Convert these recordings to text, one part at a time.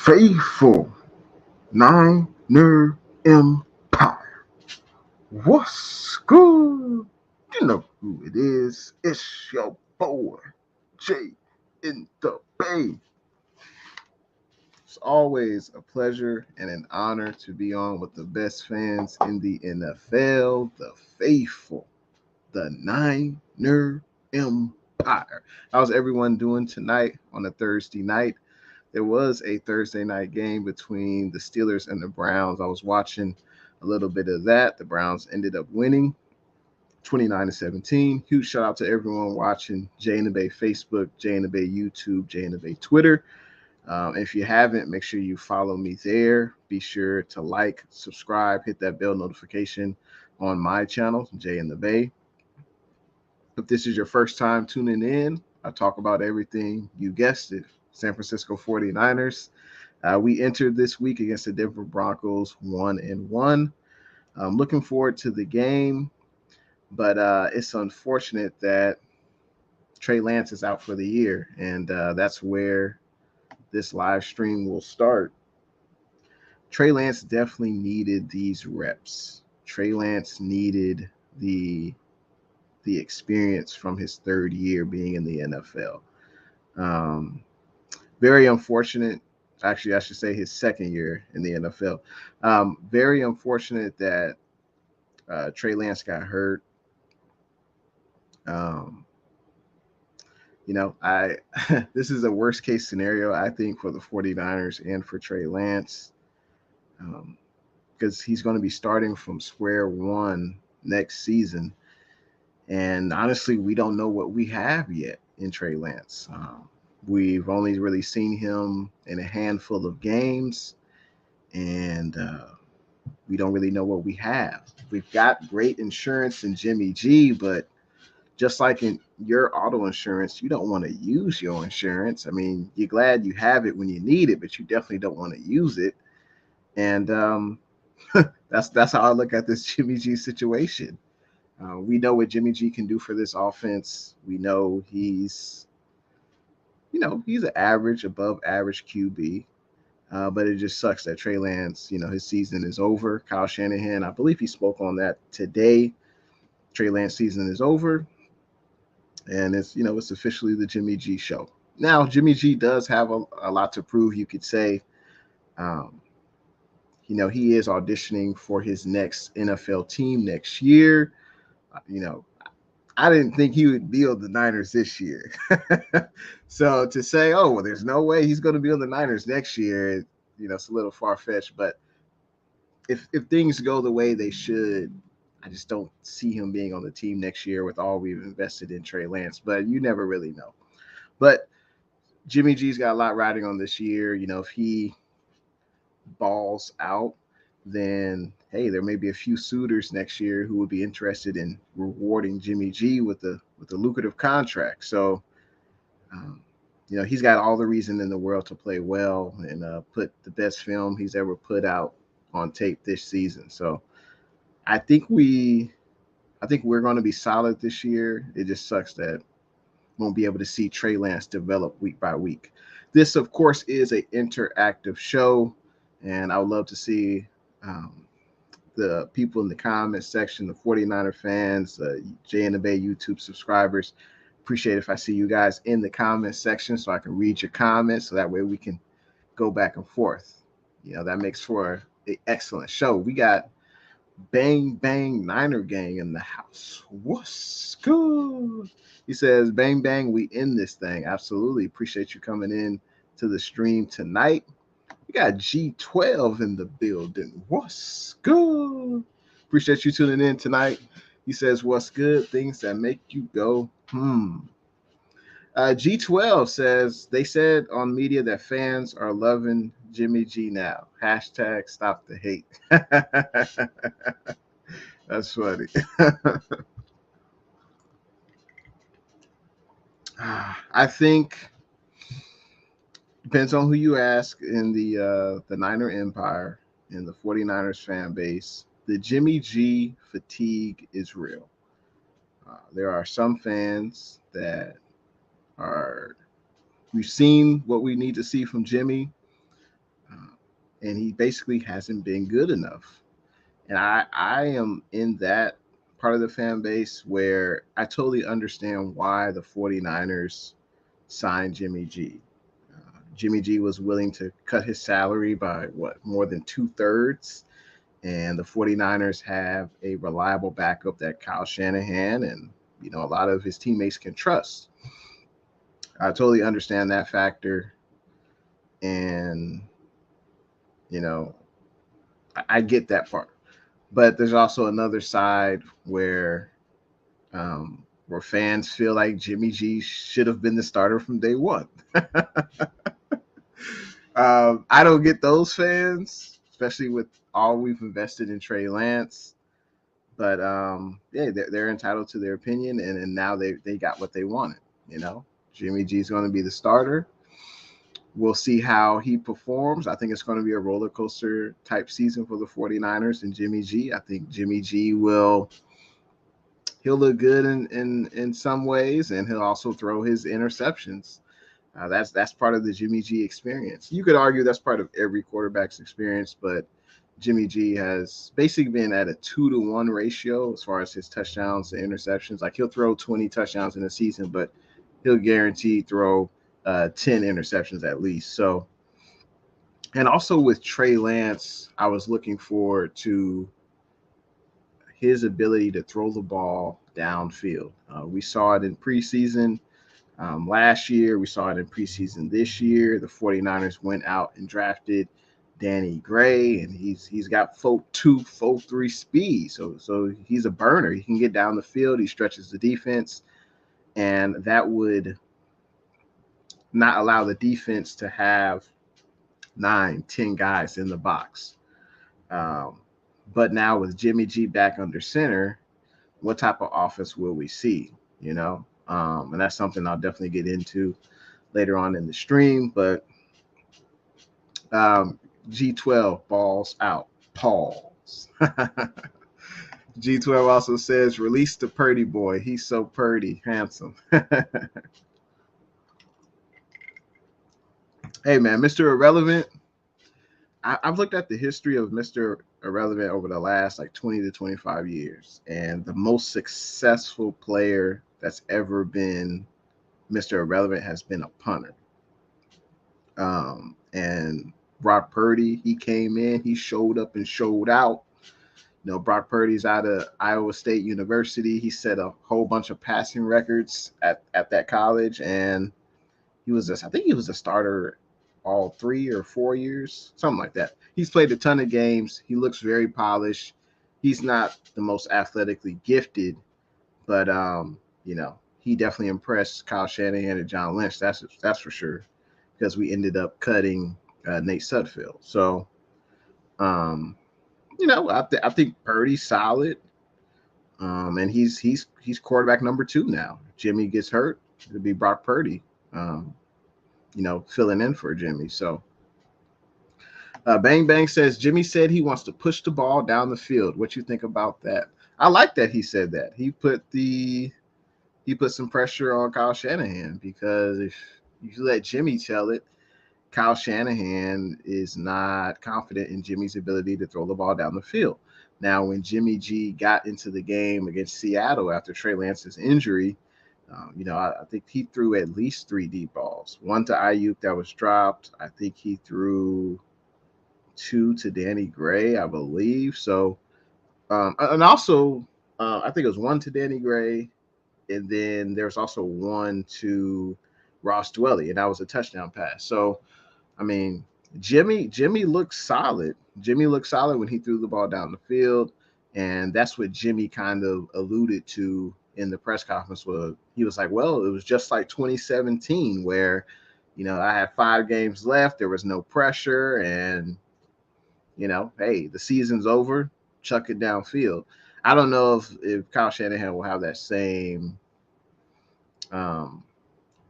Faithful Niner Empire. What's good? You know who it is. It's your boy, Jay in the Bay. It's always a pleasure and an honor to be on with the best fans in the NFL, the faithful, the Niner Empire. How's everyone doing tonight on a Thursday night? There was a Thursday night game between the Steelers and the Browns. I was watching a little bit of that. The Browns ended up winning 29-17. Huge shout out to everyone watching Jay and the Bay Facebook, Jay and the Bay YouTube, Jay and the Bay Twitter. If you haven't, make sure you follow me there. Be sure to like, subscribe, hit that bell notification on my channel, Jay and the Bay. If this is your first time tuning in, I talk about everything, you guessed it, San Francisco 49ers. We entered this week against the Denver Broncos 1-1. I'm looking forward to the game, but it's unfortunate that Trey Lance is out for the year, and that's where this live stream will start. Trey Lance definitely needed these reps. Trey Lance needed the experience from his third year being in the NFL. Very unfortunate. Actually, I should say his second year in the NFL. Very unfortunate that Trey Lance got hurt. I this is a worst case scenario, I think, for the 49ers and for Trey Lance, because he's going to be starting from square one next season. And honestly, we don't know what we have yet in Trey Lance. We've only really seen him in a handful of games, and we don't really know what we have. We've got great insurance in Jimmy G, but just like in your auto insurance, you don't want to use your insurance. I mean, you're glad you have it when you need it, but you definitely don't want to use it. And that's how I look at this Jimmy G situation. We know what Jimmy G can do for this offense. We know he's an average, above average QB. But it just sucks that Trey Lance, his season is over. Kyle Shanahan, I believe he spoke on that today. Trey Lance season is over. And it's officially the Jimmy G show. Now, Jimmy G does have a lot to prove, you could say. He is auditioning for his next NFL team next year. I didn't think he would be on the Niners this year. So to say, oh, well, there's no way he's going to be on the Niners next year, it's a little far-fetched. But if things go the way they should, I just don't see him being on the team next year with all we've invested in Trey Lance. But you never really know. But Jimmy G's got a lot riding on this year. If he balls out, then hey, there may be a few suitors next year who would be interested in rewarding Jimmy G with a lucrative contract. So, he's got all the reason in the world to play well and put the best film he's ever put out on tape this season. So, I think we're going to be solid this year. It just sucks that won't be able to see Trey Lance develop week by week. This, of course, is an interactive show, and I would love to see the people in the comments section, the 49er fans, Jay and the Bay YouTube subscribers. Appreciate if I see you guys in the comments section so I can read your comments, so that way we can go back and forth. That makes for an excellent show. We got Bang Bang Niner Gang in the house. What's good? He says, bang, bang, we in this thing. Absolutely. Appreciate you coming in to the stream tonight. We got G12 in the building. What's good? Appreciate you tuning in tonight. He says, what's good? Things that make you go, G12 says, they said on media that fans are loving Jimmy G now. Hashtag stop the hate. That's funny. I think depends on who you ask in the Niner Empire and the 49ers fan base. The Jimmy G fatigue is real. There are some fans that we've seen what we need to see from Jimmy. and he basically hasn't been good enough. And I am in that part of the fan base where I totally understand why the 49ers signed Jimmy G. Jimmy G was willing to cut his salary by more than 2/3. And the 49ers have a reliable backup that Kyle Shanahan and, a lot of his teammates can trust. I totally understand that factor. And, I get that part. But there's also another side where fans feel like Jimmy G should have been the starter from day one. I don't get those fans, especially with all we've invested in Trey Lance. But yeah, they're entitled to their opinion, and now they got what they wanted. Jimmy G is going to be the starter. We'll see how he performs. I think it's going to be a roller coaster type season for the 49ers and Jimmy G. I think Jimmy G he'll look good in some ways, and he'll also throw his interceptions. That's part of the Jimmy G experience. You could argue that's part of every quarterback's experience, but Jimmy G has basically been at a 2-to-1 ratio as far as his touchdowns to interceptions. Like, he'll throw 20 touchdowns in a season, but he'll guarantee throw 10 interceptions at least. So, and also with Trey Lance, I was looking forward to his ability to throw the ball downfield. We saw it in preseason last year. We saw it in preseason this year. The 49ers went out and drafted Danny Gray, and he's got 4.2, 4.3 speed. So he's a burner. He can get down the field. He stretches the defense, and that would not allow the defense to have 9, 10 guys in the box. But now with Jimmy G back under center, what type of offense will we see? And that's something I'll definitely get into later on in the stream. But G12 balls out. Pause. G12 also says, release the Purdy boy. He's so Purdy, handsome. Hey, man, Mr. Irrelevant. I've looked at the history of Mr. Irrelevant over the last 20 to 25 years. And the most successful player that's ever been Mr. Irrelevant has been a punter. And Brock Purdy, he came in, he showed up and showed out. Brock Purdy's out of Iowa State University. He set a whole bunch of passing records at that college, and I think he was a starter all 3 or 4 years, something like that. He's played a ton of games. He looks very polished. He's not the most athletically gifted, but he definitely impressed Kyle Shanahan and John Lynch. That's for sure, because we ended up cutting Nate Sudfeld. So, I think Purdy's solid, and he's quarterback number 2 now. Jimmy gets hurt, it'll be Brock Purdy, filling in for Jimmy. So, Bang Bang says Jimmy said he wants to push the ball down the field. What you think about that? I like that he said that. He put some pressure on Kyle Shanahan, because if you let Jimmy tell it, Kyle Shanahan is not confident in Jimmy's ability to throw the ball down the field. Now, when Jimmy G got into the game against Seattle after Trey Lance's injury, I think he threw at least 3 deep balls. 1 to Ayuk that was dropped. I think he threw 2 to Danny Gray, I believe. So, and also, I think it was 1 to Danny Gray, and then there's also 1 to Ross Dwelly, and that was a touchdown pass. So, I mean, Jimmy looks solid. Jimmy looked solid when he threw the ball down the field, and that's what Jimmy kind of alluded to in the press conference. He was like, well, it was just like 2017 where, I had 5 games left. There was no pressure, and, hey, the season's over. Chuck it downfield. I don't know if Kyle Shanahan will have that same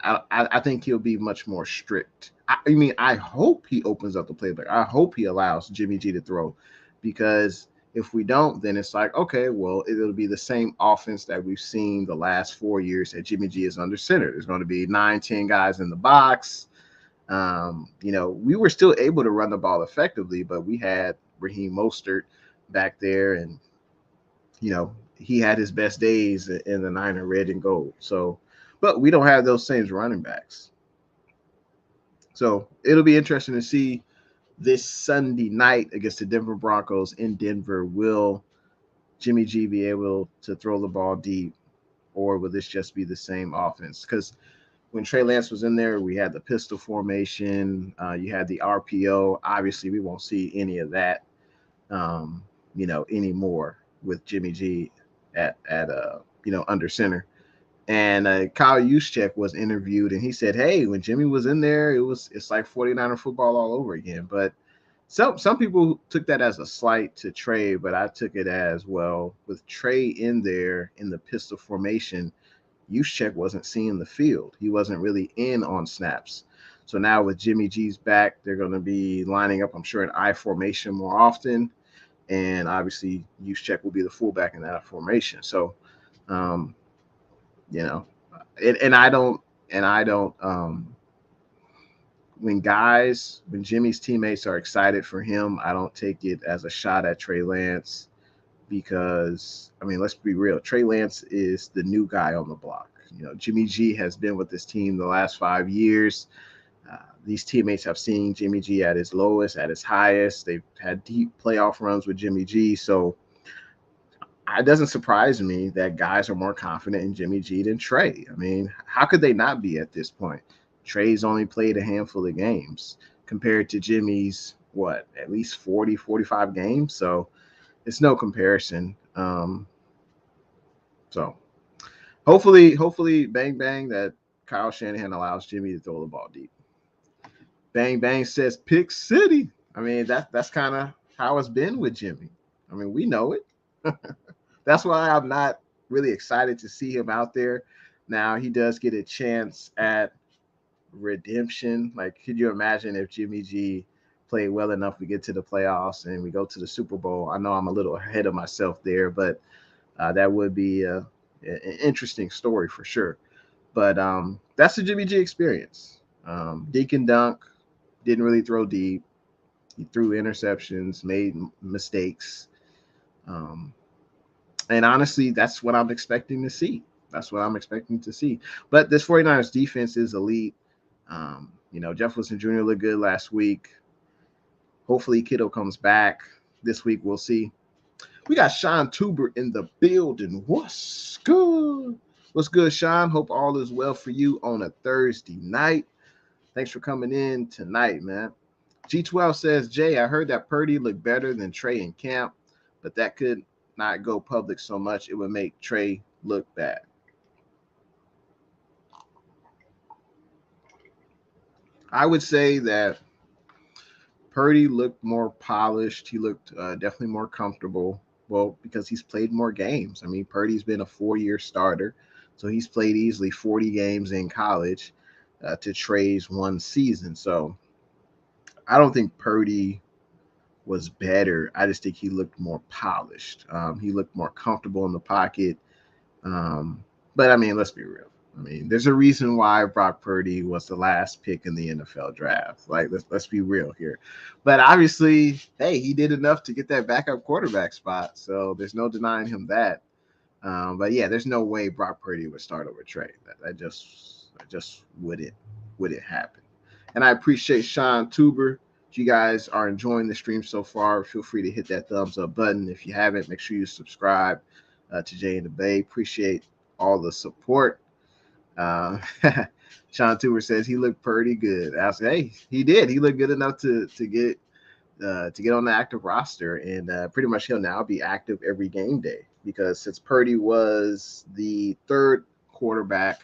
I think he'll be much more strict. I hope he opens up the playbook. I hope he allows Jimmy G to throw, because if we don't, then it's like, okay, well, it'll be the same offense that we've seen the last 4 years that Jimmy G is under center. There's going to be 9, 10 guys in the box. We were still able to run the ball effectively, but we had Raheem Mostert back there, and he had his best days in the Niner red and gold. So, but we don't have those same running backs. So it'll be interesting to see this Sunday night against the Denver Broncos in Denver. Will Jimmy G be able to throw the ball deep, or will this just be the same offense? Because when Trey Lance was in there, we had the pistol formation. You had the RPO. Obviously, we won't see any of that, anymore with Jimmy G at under center. And Kyle Juszczyk was interviewed, and he said, "Hey, when Jimmy was in there, it's like 49er football all over again." But some people took that as a slight to Trey, but I took it as, well, with Trey in there in the pistol formation, Juszczyk wasn't seeing the field. He wasn't really in on snaps. So now with Jimmy G's back, they're going to be lining up, I'm sure, in I formation more often. And obviously, Juszczyk will be the fullback in that formation. So, and I don't, when Jimmy's teammates are excited for him, I don't take it as a shot at Trey Lance, because, let's be real. Trey Lance is the new guy on the block. Jimmy G has been with this team the last 5 years. These teammates have seen Jimmy G at his lowest, at his highest. They've had deep playoff runs with Jimmy G. So it doesn't surprise me that guys are more confident in Jimmy G than Trey. How could they not be at this point? Trey's only played a handful of games compared to Jimmy's, at least 40, 45 games. So it's no comparison. So hopefully, bang, bang, that Kyle Shanahan allows Jimmy to throw the ball deep. Bang, bang says Pick City. That's kind of how it's been with Jimmy. We know it. That's why I'm not really excited to see him out there. Now, he does get a chance at redemption. Like, could you imagine if Jimmy G played well enough, we get to the playoffs and we go to the Super Bowl? I know I'm a little ahead of myself there, but that would be an interesting story for sure. But that's the Jimmy G experience. Dink and dunk, didn't really throw deep. He threw interceptions, made mistakes. And honestly, that's what I'm expecting to see. But this 49ers defense is elite. Jeff Wilson Jr. looked good last week. Hopefully, Kittle comes back this week. We'll see. We got Sean Tuber in the building. What's good? What's good, Sean? Hope all is well for you on a Thursday night. Thanks for coming in tonight, man. G12 says, Jay, I heard that Purdy looked better than Trey in camp, but that could not go public so much. It would make Trey look bad. I would say that Purdy looked more polished. He looked definitely more comfortable. Well, because he's played more games. Purdy's been a 4-year starter, so he's played easily 40 games in college to Trey's 1 season. So I don't think Purdy was better. I just think he looked more polished. He looked more comfortable in the pocket. But let's be real. There's a reason why Brock Purdy was the last pick in the NFL draft. Like, let's be real here. But obviously, hey, he did enough to get that backup quarterback spot. So there's no denying him that. But yeah, there's no way Brock Purdy would start over Trey. That just wouldn't happen. And I appreciate Sean Tuber. If you guys are enjoying the stream so far, feel free to hit that thumbs up button. If you haven't, make sure you subscribe to Jay and the Bay. Appreciate all the support. Sean Tuber says he looked pretty good. I said, hey, he did. He looked good enough to get on the active roster, and pretty much he'll now be active every game day, because since Purdy was the 3rd quarterback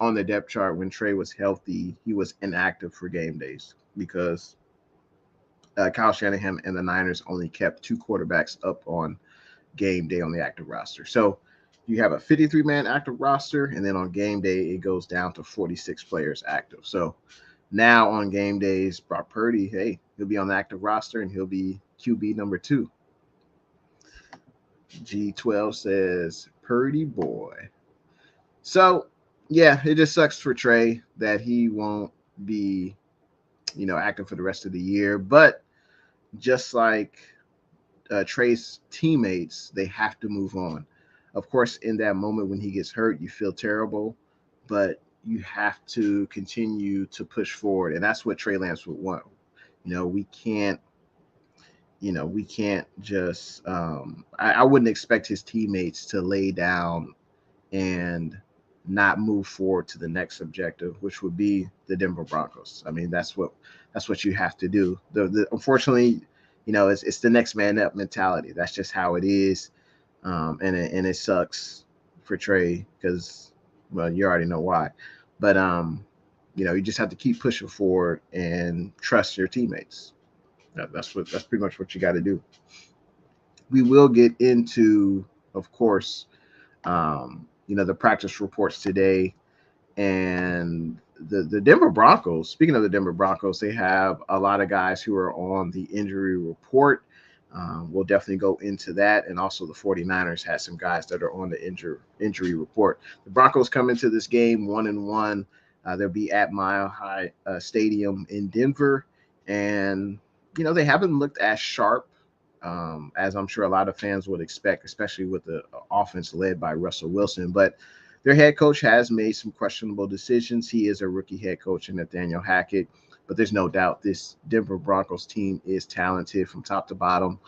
on the depth chart when Trey was healthy, he was inactive for game days because Kyle Shanahan and the Niners only kept 2 quarterbacks up on game day on the active roster. So you have a 53-man active roster, and then on game day, it goes down to 46 players active. So now on game days, Brock Purdy, hey, he'll be on the active roster, and he'll be QB number 2. G12 says, Purdy boy. So, yeah, it just sucks for Trey that he won't be active for the rest of the year. But just like Trey's teammates, they have to move on. Of course, in that moment when he gets hurt, you feel terrible, but you have to continue to push forward, and that's what Trey Lance would want. We can't. We can't just. I wouldn't expect his teammates to lay down and not move forward to the next objective, which would be the Denver Broncos. I mean, that's what you have to do. Unfortunately, it's the next man up mentality. That's just how it is, and it sucks for Trey because, well, you already know why. But you just have to keep pushing forward and trust your teammates. That's pretty much what you got to do. We will get into, of course, the practice reports today, and the Denver Broncos. Speaking of the Denver Broncos, they have a lot of guys who are on the injury report. We'll definitely go into that. And also the 49ers had some guys that are on the injury report. The Broncos come into this game 1-1. They'll be at Mile High Stadium in Denver. And, they haven't looked as sharp as I'm sure a lot of fans would expect, especially with the offense led by Russell Wilson. But their head coach has made some questionable decisions. He is a rookie head coach in Nathaniel Hackett, but there's no doubt this Denver Broncos team is talented from top to bottom,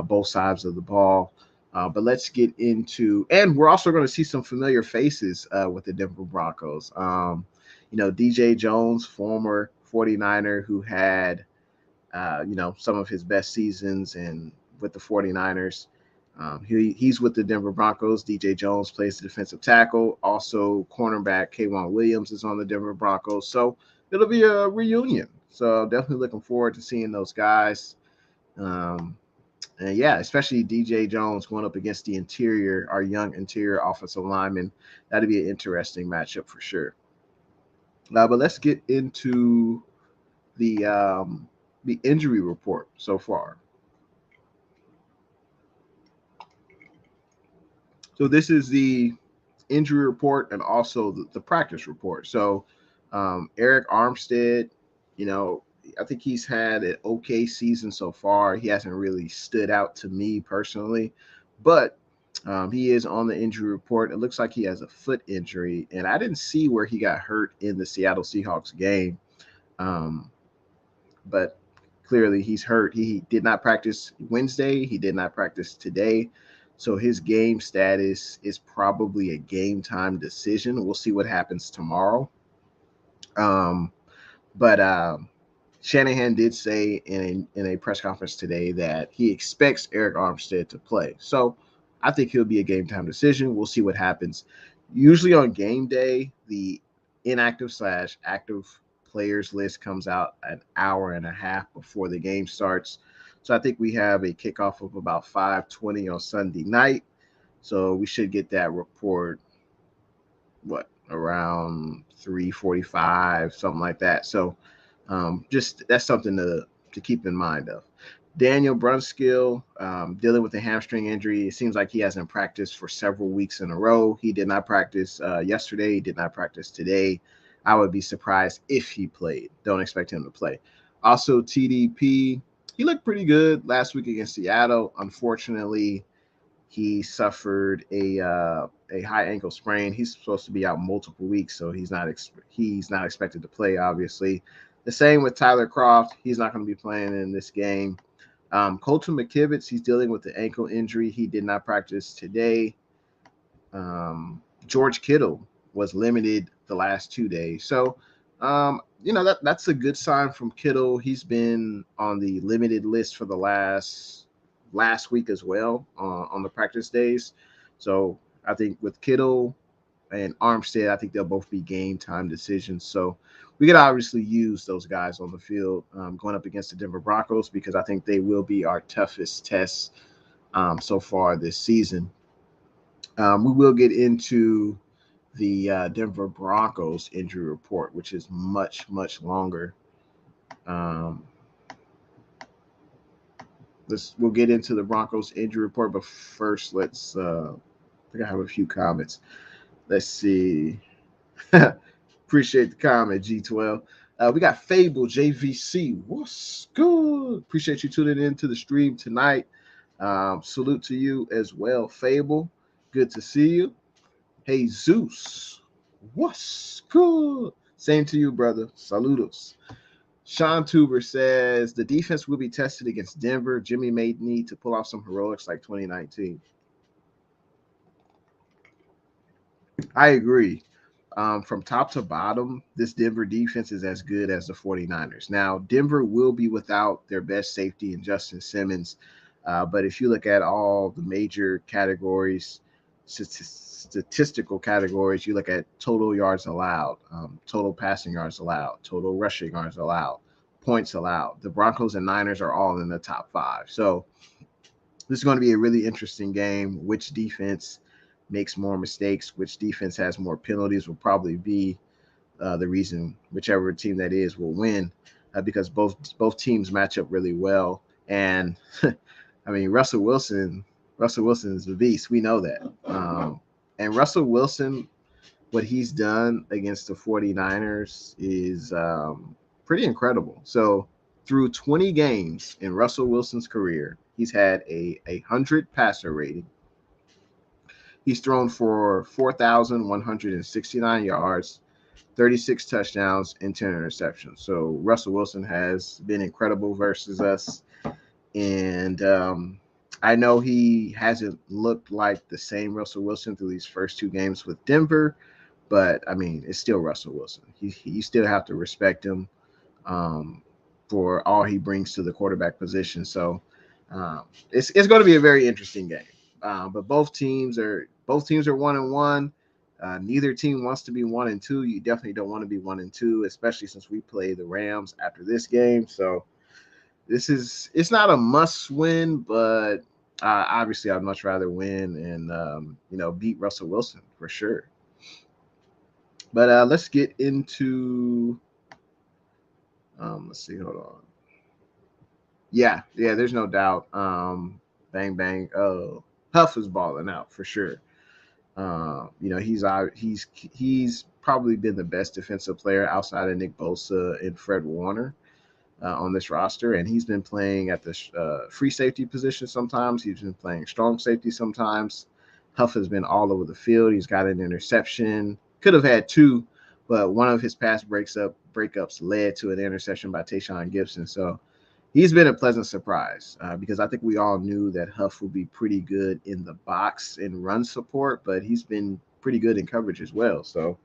both sides of the ball. But let's get into, and we're also going to see some familiar faces with the Denver Broncos. DJ Jones, former 49er who had, some of his best seasons and with the 49ers. He's with the Denver Broncos. DJ Jones plays the defensive tackle. Also, cornerback K'Wan Williams is on the Denver Broncos. So it'll be a reunion. So definitely looking forward to seeing those guys. And yeah, especially DJ Jones going up against our young interior offensive lineman. That'd be an interesting matchup for sure. But let's get into the injury report so far. So this is the injury report and also the practice report. So Eric Armstead, I think he's had an okay season so far. He hasn't really stood out to me personally, but he is on the injury report. It looks like he has a foot injury, and I didn't see where he got hurt in the Seattle Seahawks game. But clearly he's hurt. He did not practice Wednesday. He did not practice today. So his game status is probably a game time decision. We'll see what happens tomorrow. But Shanahan did say in a press conference today that he expects Eric Armstead to play. So I think he'll be a game time decision. We'll see what happens. Usually on game day, the inactive/active players list comes out an hour and a half before the game starts. So I think we have a kickoff of about 5:20 on Sunday night. So we should get that report, around 3:45, something like that. So just that's something to keep in mind of. Daniel Brunskill, dealing with a hamstring injury. It seems like he hasn't practiced for several weeks in a row. He did not practice yesterday. He did not practice today. I would be surprised if he played. Don't expect him to play. Also, TDP, he looked pretty good last week against Seattle. Unfortunately, he suffered a high ankle sprain. He's supposed to be out multiple weeks, so he's not expected to play, obviously. The same with Tyler Kroft. He's not going to be playing in this game. Colton McKivitz, he's dealing with the ankle injury. He did not practice today. George Kittle was limited the last 2 days. So, that's a good sign from Kittle. He's been on the limited list for the last week as well on the practice days. So I think with Kittle and Armstead, I think they'll both be game time decisions. So we could obviously use those guys on the field going up against the Denver Broncos because I think they will be our toughest test so far this season. We will get into the Denver Broncos injury report, which is much, much longer. We'll get into the Broncos injury report, but first let's I think I have a few comments. Let's see. Appreciate the comment, G12. We got Fable JVC. What's good? Appreciate you tuning in to the stream tonight. Salute to you as well, Fable. Good to see you. Hey, Zeus. What's good? Same to you, brother. Saludos. Sean Tuber says the defense will be tested against Denver. Jimmy may need to pull off some heroics like 2019. I agree. From top to bottom, this Denver defense is as good as the 49ers. Now, Denver will be without their best safety in Justin Simmons. But if you look at all the major categories, statistical categories, you look at total yards allowed, total passing yards allowed, total rushing yards allowed, points allowed. The Broncos and Niners are all in the top 5. So this is going to be a really interesting game. Which defense makes more mistakes, which defense has more penalties will probably be the reason whichever team that is will win, because both teams match up really well. And I mean, Russell Wilson is the beast. We know that. And Russell Wilson, what he's done against the 49ers is pretty incredible. So through 20 games in Russell Wilson's career, he's had a 100 passer rating. He's thrown for 4,169 yards, 36 touchdowns, and 10 interceptions. So Russell Wilson has been incredible versus us. And I know he hasn't looked like the same Russell Wilson through these first 2 games with Denver, but I mean, it's still Russell Wilson. You still have to respect him for all he brings to the quarterback position. So it's going to be a very interesting game. But both teams are 1-1. Neither team wants to be 1-2. You definitely don't want to be 1-2, especially since we play the Rams after this game. So it's not a must win, but obviously I'd much rather win and beat Russell Wilson for sure. But let's get into let's see, hold on. Yeah, there's no doubt. Bang bang. Oh, Huff is balling out for sure. He's probably been the best defensive player outside of Nick Bosa and Fred Warner on this roster, and he's been playing at the free safety position sometimes. He's been playing strong safety sometimes. Huff has been all over the field. He's got an interception. Could have had 2, but one of his pass breakups led to an interception by Tayshaun Gibson. So he's been a pleasant surprise because I think we all knew that Huff would be pretty good in the box and run support, but he's been pretty good in coverage as well. So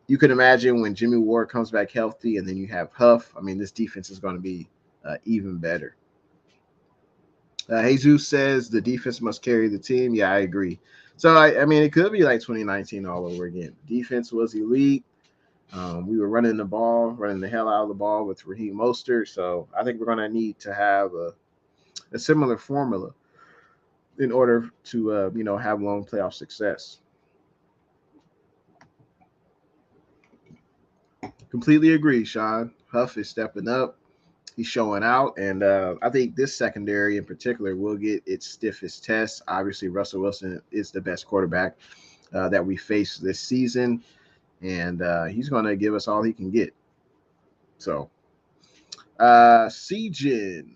you can imagine when Jimmy Ward comes back healthy and then you have Huff, I mean, this defense is going to be even better. Jesus says the defense must carry the team. Yeah, I agree. So, I mean, it could be like 2019 all over again. Defense was elite. We were running the hell out of the ball with Raheem Mostert. So I think we're going to need to have a similar formula in order to, have long playoff success. Completely agree, Sean. Huff is stepping up. He's showing out. And I think this secondary in particular will get its stiffest test. Obviously, Russell Wilson is the best quarterback that we face this season. And he's going to give us all he can get. So, Cjin,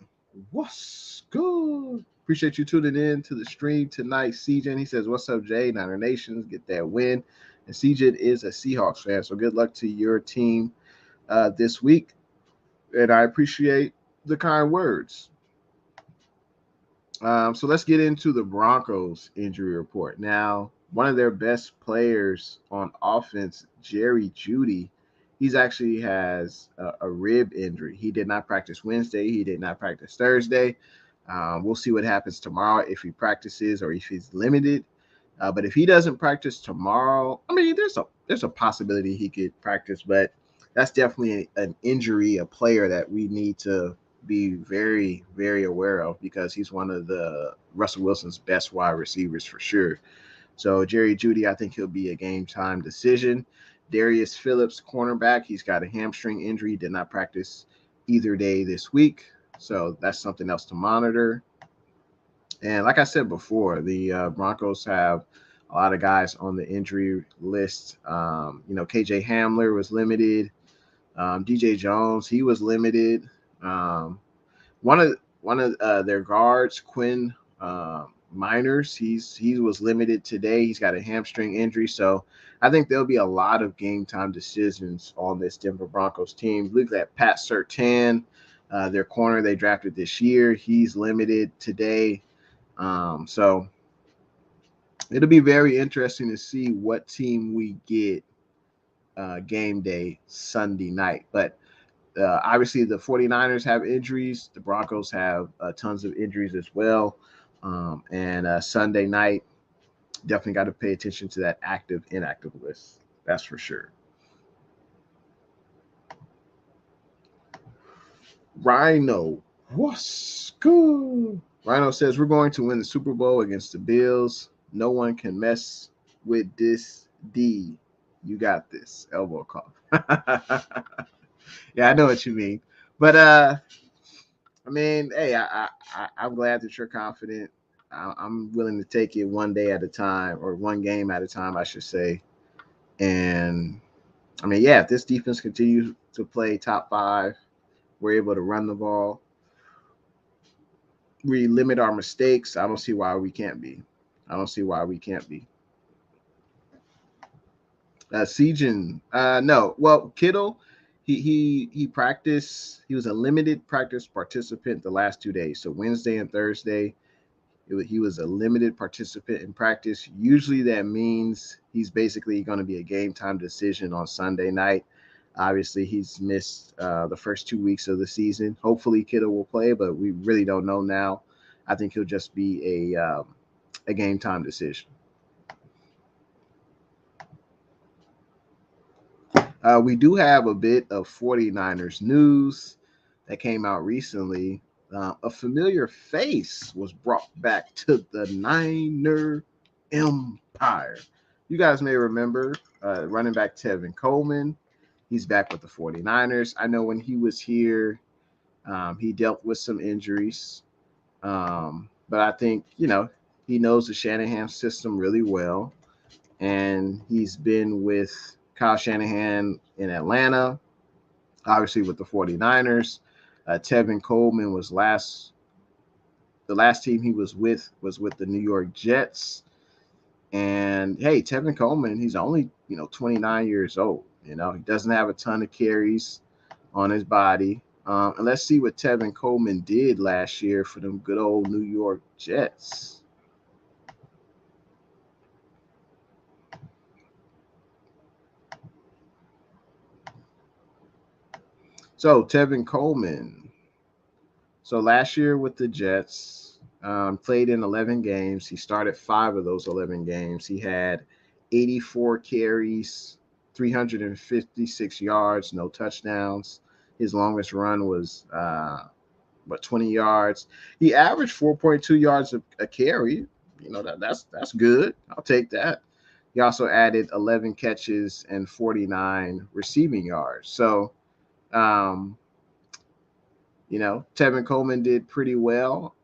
what's good? Appreciate you tuning in to the stream tonight, Cjin. He says, what's up, Jay? Niner Nations, get that win. And Cjin is a Seahawks fan, so good luck to your team this week. And I appreciate the kind words. So let's get into the Broncos injury report. Now, one of their best players on offense, Jerry Jeudy, he's actually has a rib injury. He did not practice Wednesday. He did not practice Thursday. We'll see what happens tomorrow if he practices or if he's limited. But if he doesn't practice tomorrow, I mean, there's a possibility he could practice, but that's definitely an injury, a player that we need to be very, very aware of because he's one of the Russell Wilson's best wide receivers for sure. So Jerry Jeudy, I think he'll be a game time decision. Darius Phillips, cornerback, he's got a hamstring injury, did not practice either day this week. So that's something else to monitor. And like I said before, the Broncos have a lot of guys on the injury list. KJ Hamler was limited. DJ Jones, he was limited. One of their guards, Quinn Miners, he was limited today. He's got a hamstring injury, so I think there'll be a lot of game time decisions on this Denver Broncos team. Look at Pat Surtain, their corner they drafted this year. He's limited today, so it'll be very interesting to see what team we get game day Sunday night. But obviously, the 49ers have injuries. The Broncos have tons of injuries as well. And Sunday night, definitely got to pay attention to that active, inactive list. That's for sure. Rhino, what's good? Rhino says, we're going to win the Super Bowl against the Bills. No one can mess with this D. You got this. Elbow cough. Yeah, I know what you mean. But I mean, hey, I'm glad that you're confident. I'm willing to take it one day at a time, or one game at a time, I should say. And I mean, yeah, if this defense continues to play top 5, we're able to run the ball, we limit our mistakes. I don't see why we can't be. I don't see why we can't be. Sejin, no. Well, Kittle, he practiced. He was a limited practice participant the last 2 days. So Wednesday and Thursday, he was a limited participant in practice. Usually that means he's basically going to be a game time decision on Sunday night. Obviously, he's missed the first 2 weeks of the season. Hopefully, Kittle will play, but we really don't know now. I think he'll just be a game time decision. We do have a bit of 49ers news that came out recently. A familiar face was brought back to the Niner Empire. You guys may remember running back Tevin Coleman. He's back with the 49ers. I know when he was here, he dealt with some injuries. But I think, he knows the Shanahan system really well. And he's been with Kyle Shanahan in Atlanta, obviously with the 49ers. Tevin Coleman was the last team he was with the New York Jets. And hey, Tevin Coleman, he's only 29 years old. He doesn't have a ton of carries on his body. And let's see what Tevin Coleman did last year for them good old New York Jets. So Tevin Coleman. So last year with the Jets, played in 11 games. He started 5 of those 11 games. He had 84 carries, 356 yards, no touchdowns. His longest run was 20 yards. He averaged 4.2 yards a carry. That's good. I'll take that. He also added 11 catches and 49 receiving yards. So, Tevin Coleman did pretty well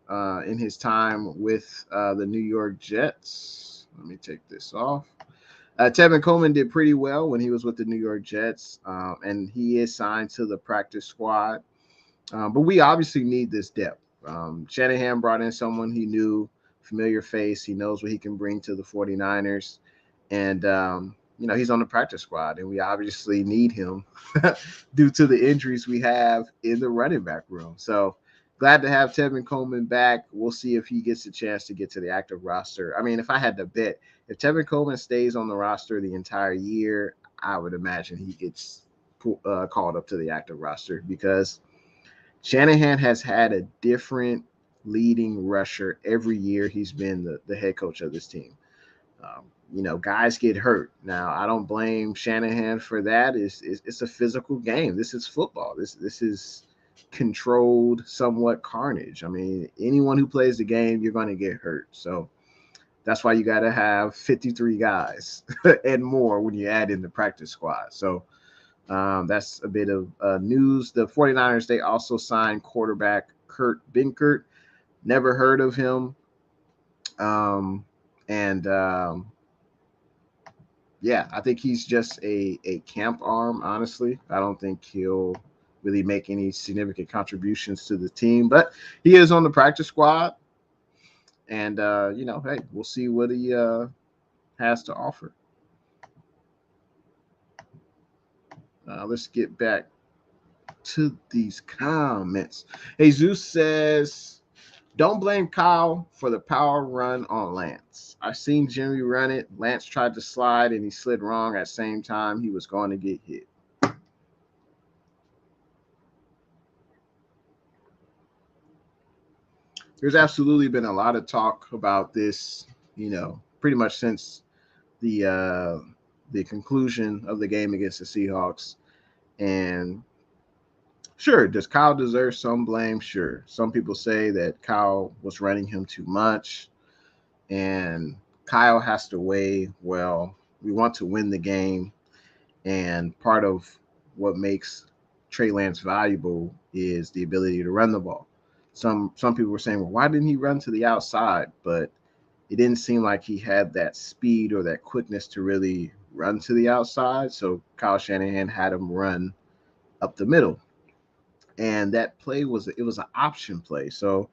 in his time with the New York Jets. Let me take this off. Tevin Coleman did pretty well when he was with the New York Jets, and he is signed to the practice squad. But we obviously need this depth. Shanahan brought in someone he knew, familiar face. He knows what he can bring to the 49ers. And, he's on the practice squad, and we obviously need him due to the injuries we have in the running back room. So glad to have Tevin Coleman back. We'll see if he gets a chance to get to the active roster. I mean, if I had to bet, if Tevin Coleman stays on the roster the entire year, I would imagine he gets called up to the active roster, because Shanahan has had a different leading rusher every year he's been the head coach of this team. Guys get hurt. Now, I don't blame Shanahan for that. It's a physical game. This is football. This is controlled, somewhat carnage. I mean, anyone who plays the game, you're going to get hurt. So that's why you got to have 53 guys and more when you add in the practice squad. So that's a bit of news. The 49ers, they also signed quarterback Binkert. Never heard of him. yeah, I think he's just a camp arm, honestly. I don't think he'll really make any significant contributions to the team, but he is on the practice squad. And, hey, we'll see what he has to offer. Let's get back to these comments. Jesus says, don't blame Kyle for the power run on Lance. I seen Jimmy run it. Lance tried to slide and he slid wrong at the same time he was going to get hit. There's absolutely been a lot of talk about this, pretty much since the conclusion of the game against the Seahawks. And sure, does Kyle deserve some blame? Sure. Some people say that Kyle was running him too much. And Kyle has to weigh, well, we want to win the game. And part of what makes Trey Lance valuable is the ability to run the ball. Some people were saying, well, why didn't he run to the outside? But it didn't seem like he had that speed or that quickness to really run to the outside. So Kyle Shanahan had him run up the middle. And that play was an option play. So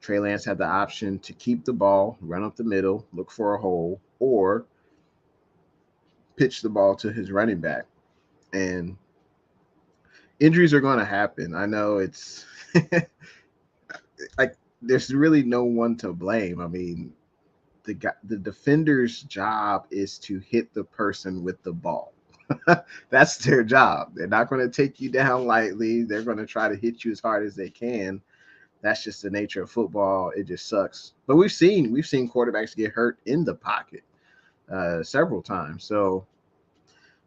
Trey Lance had the option to keep the ball, run up the middle, look for a hole, or pitch the ball to his running back. And injuries are going to happen. I know it's like there's really no one to blame. I mean, the defender's job is to hit the person with the ball. That's their job. They're not going to take you down lightly. They're going to try to hit you as hard as they can. That's just the nature of football. It just sucks. But we've seen quarterbacks get hurt in the pocket several times. So,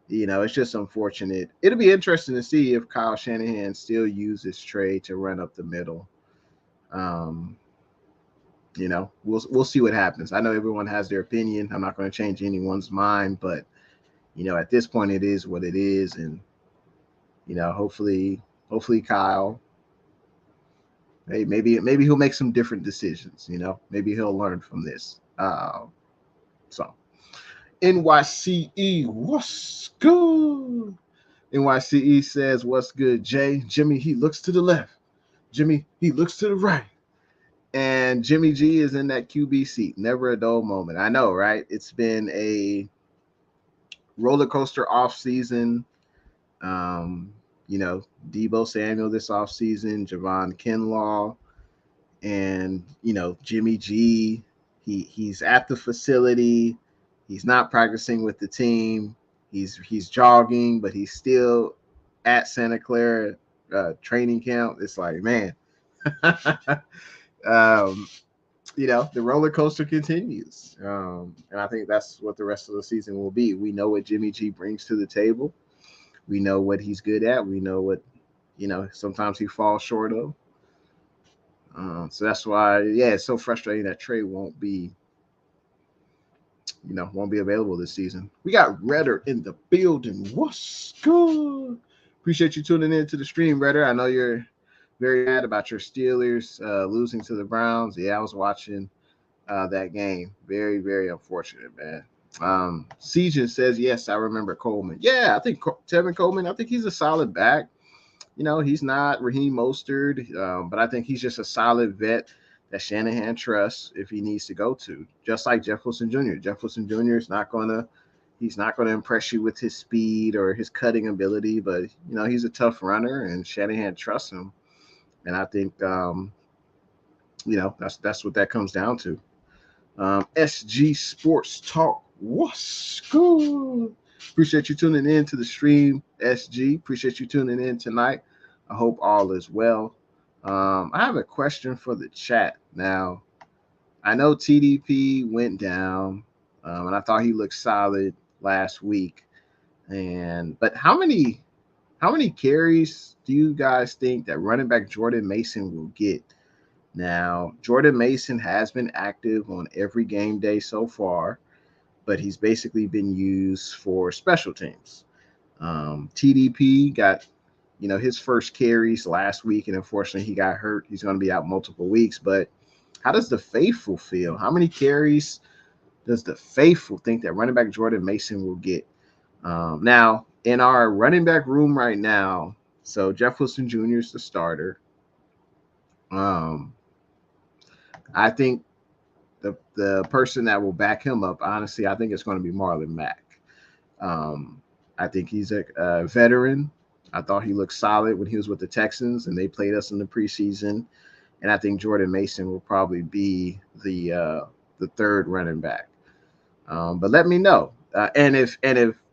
it's just unfortunate. It'll be interesting to see if Kyle Shanahan still uses Trey to run up the middle. We'll see what happens. I know everyone has their opinion. I'm not going to change anyone's mind, but at this point, it is what it is, and hopefully Kyle, hey, maybe he'll make some different decisions. Maybe he'll learn from this. So, NYCE, what's good? NYCE says, what's good, Jay? Jimmy, he looks to the left. Jimmy, he looks to the right. And Jimmy G is in that QB seat. Never a dull moment. I know, right? It's been a roller coaster off season. Deebo Samuel this off season, Javon Kinlaw, and Jimmy G. He's at the facility. He's not practicing with the team. He's jogging, but he's still at Santa Clara training camp. It's like, man, the roller coaster continues. And I think that's what the rest of the season will be. We know what Jimmy G brings to the table. We know what he's good at. We know what, sometimes he falls short of. So that's why, it's so frustrating that Trey won't be available this season. We got Redder in the building. What's good? Appreciate you tuning in to the stream, Redder. I know you're very mad about your Steelers losing to the Browns. Yeah, I was watching that game. Very, very unfortunate, man. Sejan says, yes, I remember Coleman. Yeah, I think Tevin Coleman, I think he's a solid back. He's not Raheem Mostert, but I think he's just a solid vet that Shanahan trusts if he needs to go to. Just like Jeff Wilson Jr. Jeff Wilson Jr. is he's not gonna impress you with his speed or his cutting ability, but he's a tough runner and Shanahan trusts him. And I think that's what that comes down to. SG Sports Talk. What's good? Appreciate you tuning in to the stream, SG. Appreciate you tuning in tonight. I hope all is well. I have a question for the chat. Now, I know TDP went down, and I thought he looked solid last week. But how many carries do you guys think that running back Jordan Mason will get? Now, Jordan Mason has been active on every game day so far, but he's basically been used for special teams. TDP got, his first carries last week, and unfortunately he got hurt. He's going to be out multiple weeks. But how does the Faithful feel? How many carries Does the faithful think that running back Jordan Mason will get? Now, in our running back room right now, so Jeff Wilson Jr. is the starter. I think the person that will back him up, honestly, I think it's going to be Marlon Mack. I think he's a veteran. I thought he looked solid when he was with the Texans, and they played us in the preseason. And I think Jordan Mason will probably be the third running back. But let me know. And if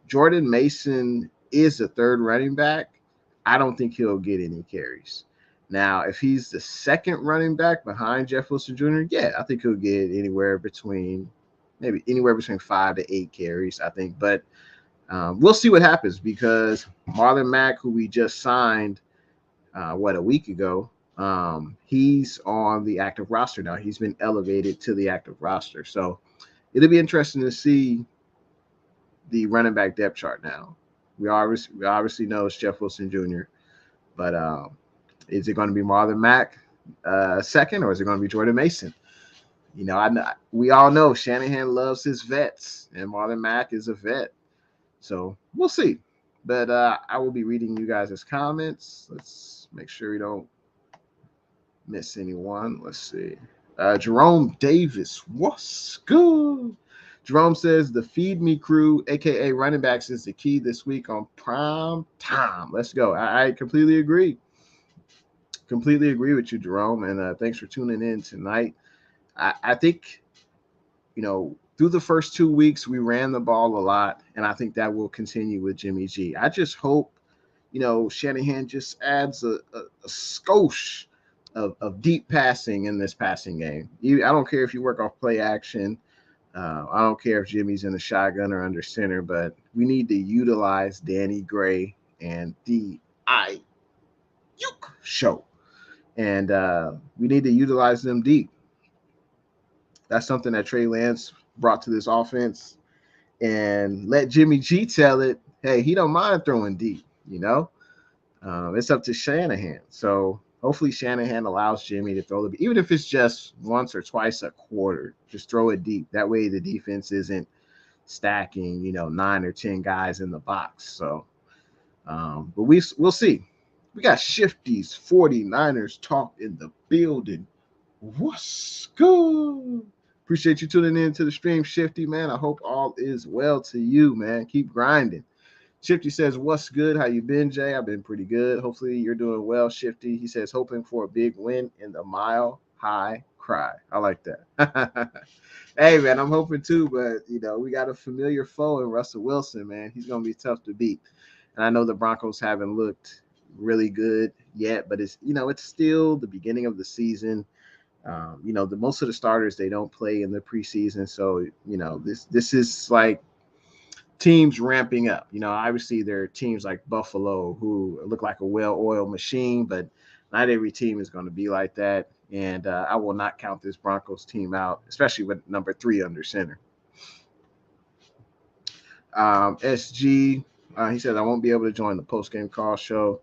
Jordan Mason is the third running back, I don't think he'll get any carries. Now, if he's the second running back behind Jeff Wilson Jr., yeah, I think he'll get anywhere between 5 to 8 carries, I think. But we'll see what happens because Marlon Mack, who we just signed, a week ago, he's on the active roster now. He's been elevated to the active roster. So it'll be interesting to see the running back depth chart now. We obviously know it's Jeff Wilson Jr., but is it going to be Marlon Mack second, or is it going to be Jordan Mason? You know, we all know Shanahan loves his vets, and Marlon Mack is a vet. So we'll see. But I will be reading you guys' comments. Let's make sure we don't miss anyone. Let's see. Jerome Davis, what's good? Jerome says the Feed Me crew, aka running backs, is the key this week on prime time. Let's go. I completely agree. Completely agree with you, Jerome. And thanks for tuning in tonight. I think, through the first 2 weeks, we ran the ball a lot, and I think that will continue with Jimmy G. I just hope, Shanahan just adds a skosh of deep passing in this passing game. I don't care if you work off play action. I don't care if Jimmy's in the shotgun or under center, but we need to utilize Danny Gray and the Ayuk show. And we need to utilize them deep. That's something that Trey Lance brought to this offense. And let Jimmy G tell it, hey, he don't mind throwing deep, It's up to Shanahan. So hopefully Shanahan allows Jimmy to throw even if it's just once or twice a quarter, just throw it deep. That way the defense isn't stacking, 9 or 10 guys in the box. So, but we'll see. We got Shifty's 49ers talk in the building. What's good? Appreciate you tuning in to the stream, Shifty, man. I hope all is well to you, man. Keep grinding. Shifty says, what's good? How you been, Jay? I've been pretty good. Hopefully you're doing well, Shifty. He says, hoping for a big win in the Mile High Cry. I like that. Hey, man, I'm hoping too, but, we got a familiar foe in Russell Wilson, man. He's going to be tough to beat. And I know the Broncos haven't looked really good yet, but it's still the beginning of the season. The most of the starters, they don't play in the preseason. So, this is like teams ramping up. Obviously there are teams like Buffalo who look like a well-oiled machine, but not every team is going to be like that. And I will not count this Broncos team out, especially with number 3 under center. SG, he says, I won't be able to join the post-game call show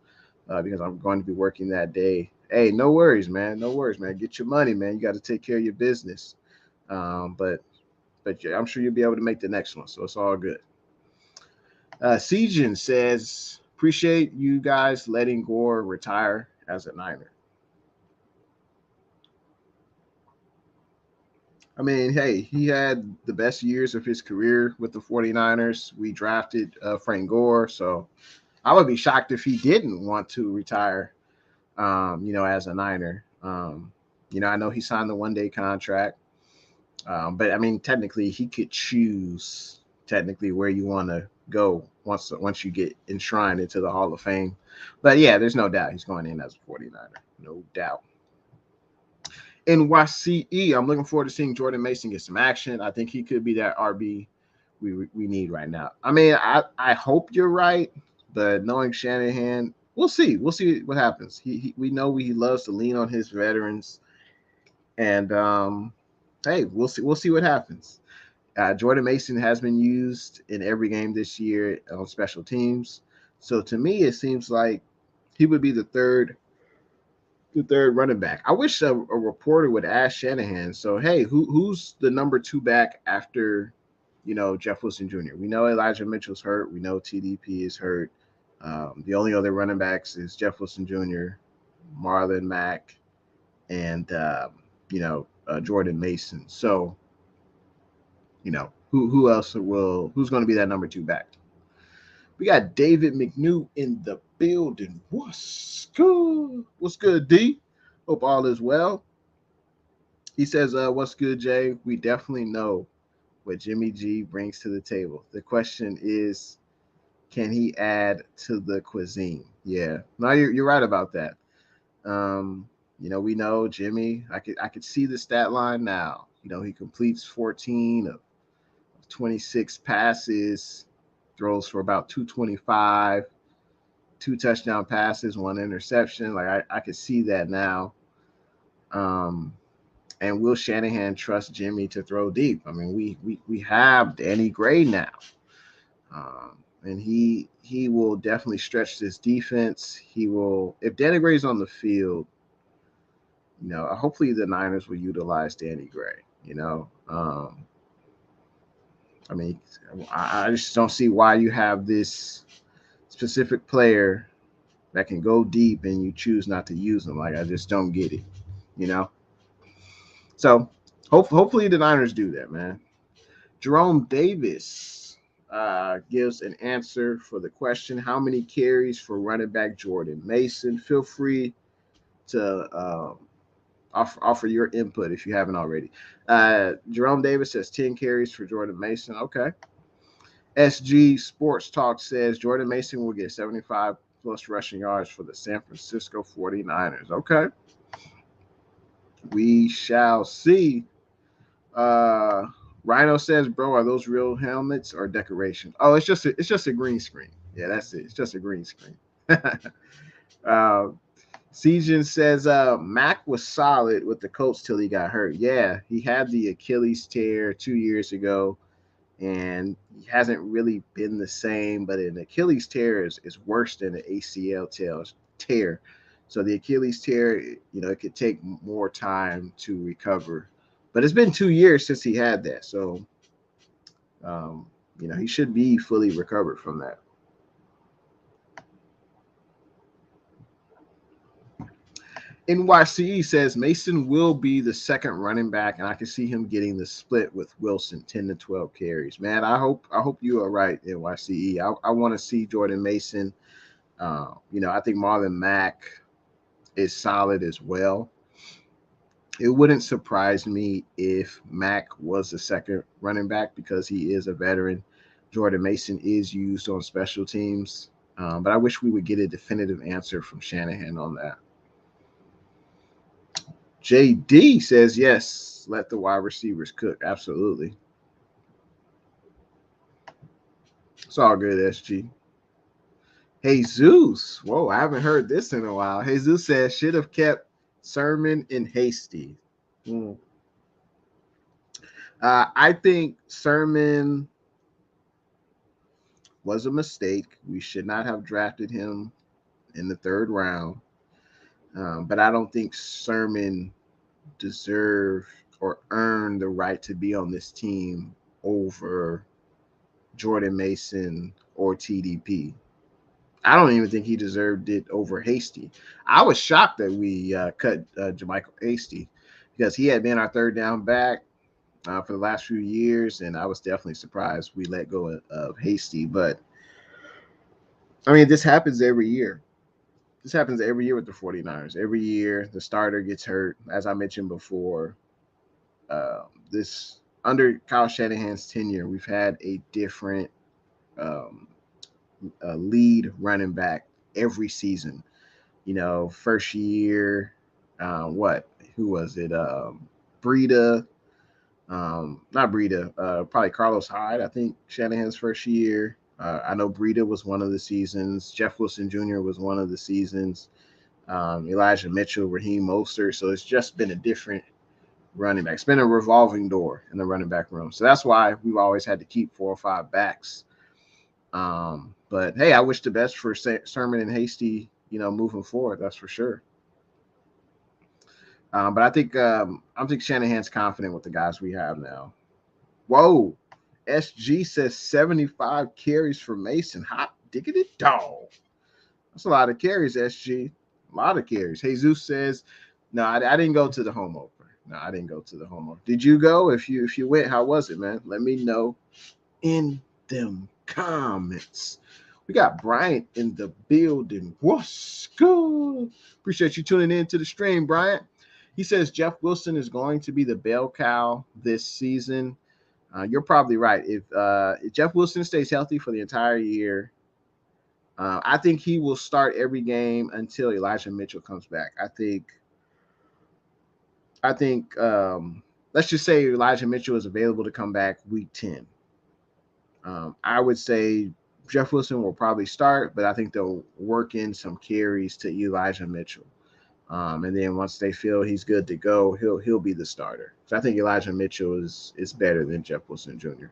because I'm going to be working that day. Hey, no worries, man. No worries, man. Get your money, man. You got to take care of your business. But yeah, I'm sure you'll be able to make the next one, so it's all good. Sejan says, appreciate you guys letting Gore retire as a Niner. I mean, hey, he had the best years of his career with the 49ers. We drafted Frank Gore, so I would be shocked if he didn't want to retire, as a Niner. I know he signed the one-day contract, but, I mean, technically he could choose where you want to go once you get enshrined into the Hall of Fame. But, yeah, there's no doubt he's going in as a 49er. No doubt. NYCE, I'm looking forward to seeing Jordan Mason get some action. I think he could be that RB we need right now. I mean, I hope you're right, but knowing Shanahan, we'll see. We'll see what happens. We know he loves to lean on his veterans, and hey, we'll see what happens. Jordan Mason has been used in every game this year on special teams, so to me, it seems like he would be the third the third running back. I wish a reporter would ask Shanahan. So, hey, who's the number 2 back after, Jeff Wilson Jr.? We know Elijah Mitchell's hurt. We know TDP is hurt. The only other running backs is Jeff Wilson Jr., Marlon Mack, and Jordan Mason. So, who else who's going to be that number 2 back? We got David McNew in the building. What's good? What's good, D? Hope all is well. He says, what's good, Jay? We definitely know what Jimmy G brings to the table. The question is, can he add to the cuisine? Yeah. No, you're right about that. We know Jimmy. I could see the stat line now. He completes 14 of 26 passes, throws for about 225, 2 touchdown passes, 1 interception. Like I could see that now. And will Shanahan trust Jimmy to throw deep? I mean, we have Danny Gray now. And he will definitely stretch this defense. He will, if Danny Gray's on the field, hopefully the Niners will utilize Danny Gray. I just don't see why you have this specific player that can go deep and you choose not to use them. Like, I just don't get it, So hopefully the Niners do that, man. Jerome Davis gives an answer for the question, how many carries for running back Jordan Mason? Feel free to offer your input if you haven't already. Jerome Davis says 10 carries for Jordan Mason. Okay. SG Sports Talk says Jordan Mason will get 75 plus rushing yards for the San Francisco 49ers. Okay. We shall see. Rhino says, bro, are those real helmets or decoration? Oh, it's just a green screen. Yeah, that's it. It's just a green screen. Sejan says, Mack was solid with the Colts till he got hurt. Yeah, he had the Achilles tear 2 years ago, and he hasn't really been the same. But an Achilles tear is worse than an ACL tear. So the Achilles tear, it could take more time to recover. But it's been 2 years since he had that. So, he should be fully recovered from that. NYCE says Mason will be the second running back, and I can see him getting the split with Wilson, 10 to 12 carries. Man, I hope you are right, NYCE. I want to see Jordan Mason. I think Marlon Mack is solid as well. It wouldn't surprise me if Mack was the second running back because he is a veteran. Jordan Mason is used on special teams, but I wish we would get a definitive answer from Shanahan on that. JD says, yes, let the wide receivers cook. Absolutely. It's all good, SG. Jesus. Whoa, I haven't heard this in a while. Jesus says, should have kept Sermon and Hasty. I think Sermon was a mistake. We should not have drafted him in the 3rd round. But I don't think Sermon deserved or earned the right to be on this team over Jordan Mason or TDP. I don't even think he deserved it over Hasty. I was shocked that we cut Jermichael Hasty because he had been our 3rd down back for the last few years, and I was definitely surprised we let go of Hasty. But, I mean, this happens every year. This happens every year with the 49ers. Every year, the starter gets hurt. As I mentioned before, this under Kyle Shanahan's tenure, we've had a different lead running back every season. First year, who was it? Breida, not Breida, probably Carlos Hyde, I think Shanahan's first year. I know Breida was one of the seasons. Jeff Wilson Jr. was one of the seasons. Elijah Mitchell, Raheem Mostert. So it's just been a different running back. It's been a revolving door in the running back room. So that's why we've always had to keep 4 or 5 backs. But, hey, I wish the best for Sermon and Hasty, moving forward. That's for sure. But I think Shanahan's confident with the guys we have now. Whoa. SG says 75 carries for Mason. Hot diggity dog. That's a lot of carries, SG. A lot of carries. Jesus says, no, I didn't go to the home opener. No, I didn't go to the home opener. Did you go? If you went, how was it, man? Let me know in them comments. We got Bryant in the building. What's good? Appreciate you tuning in to the stream, Bryant. He says Jeff Wilson is going to be the bell cow this season. You're probably right. If Jeff Wilson stays healthy for the entire year, I think he will start every game until Elijah Mitchell comes back. I think let's just say Elijah Mitchell is available to come back week 10. I would say Jeff Wilson will probably start, but I think they'll work in some carries to Elijah Mitchell. And then once they feel he's good to go, he'll be the starter. So I think Elijah Mitchell is better than Jeff Wilson Jr.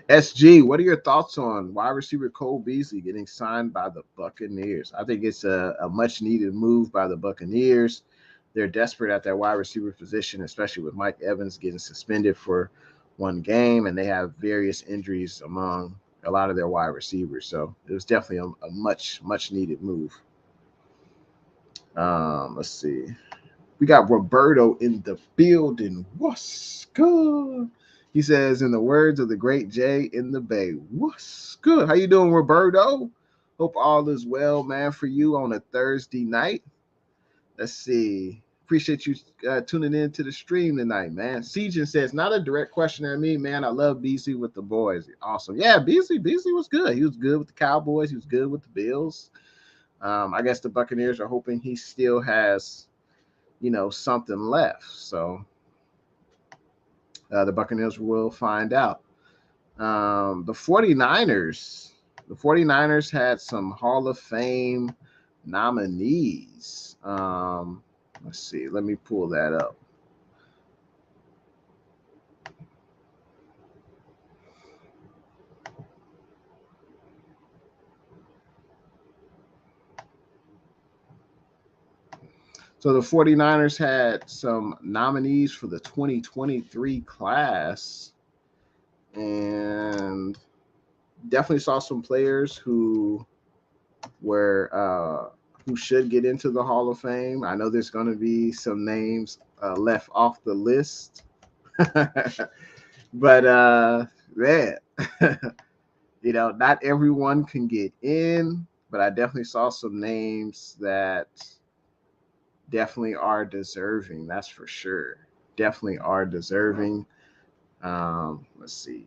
SG, what are your thoughts on wide receiver Cole Beasley getting signed by the Buccaneers? I think it's a much needed move by the Buccaneers. They're desperate at that wide receiver position, especially with Mike Evans getting suspended for one game, and they have various injuries among a lot of their wide receivers. So it was definitely a much needed move. Let's see. We got Roberto in the building. What's good? He says, in the words of the great Jay in the Bay, what's good? How you doing, Roberto? Hope all is well, man, for you on a Thursday night. Let's see. Appreciate you tuning in to the stream tonight, man. Sejan says, not a direct question at me, man. I love Beasley with the boys. Awesome. Yeah, Beasley was good. He was good with the Cowboys. He was good with the Bills. I guess the Buccaneers are hoping he still has, something left. So the Buccaneers will find out. The 49ers had some Hall of Fame nominees. Let's see. Let me pull that up. So the 49ers had some nominees for the 2023 class, and definitely saw some players who should get into the Hall of Fame. I know there's going to be some names left off the list, but man, not everyone can get in, but I definitely saw some names that definitely are deserving. That's for sure. Definitely are deserving. Let's see.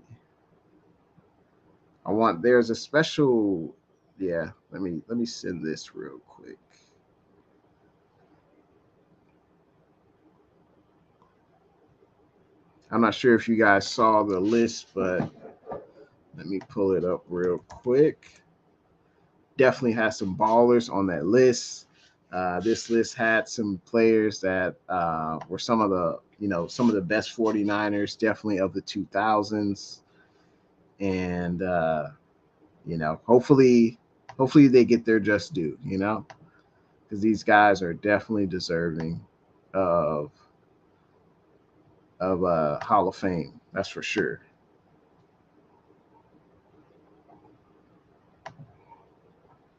There's a special. Yeah, let me send this real quick. I'm not sure if you guys saw the list, but let me pull it up real quick. Definitely has some ballers on that list. This list had some players that were some of the best 49ers, definitely of the 2000s. And, hopefully they get their just due, because these guys are definitely deserving of Hall of Fame. That's for sure.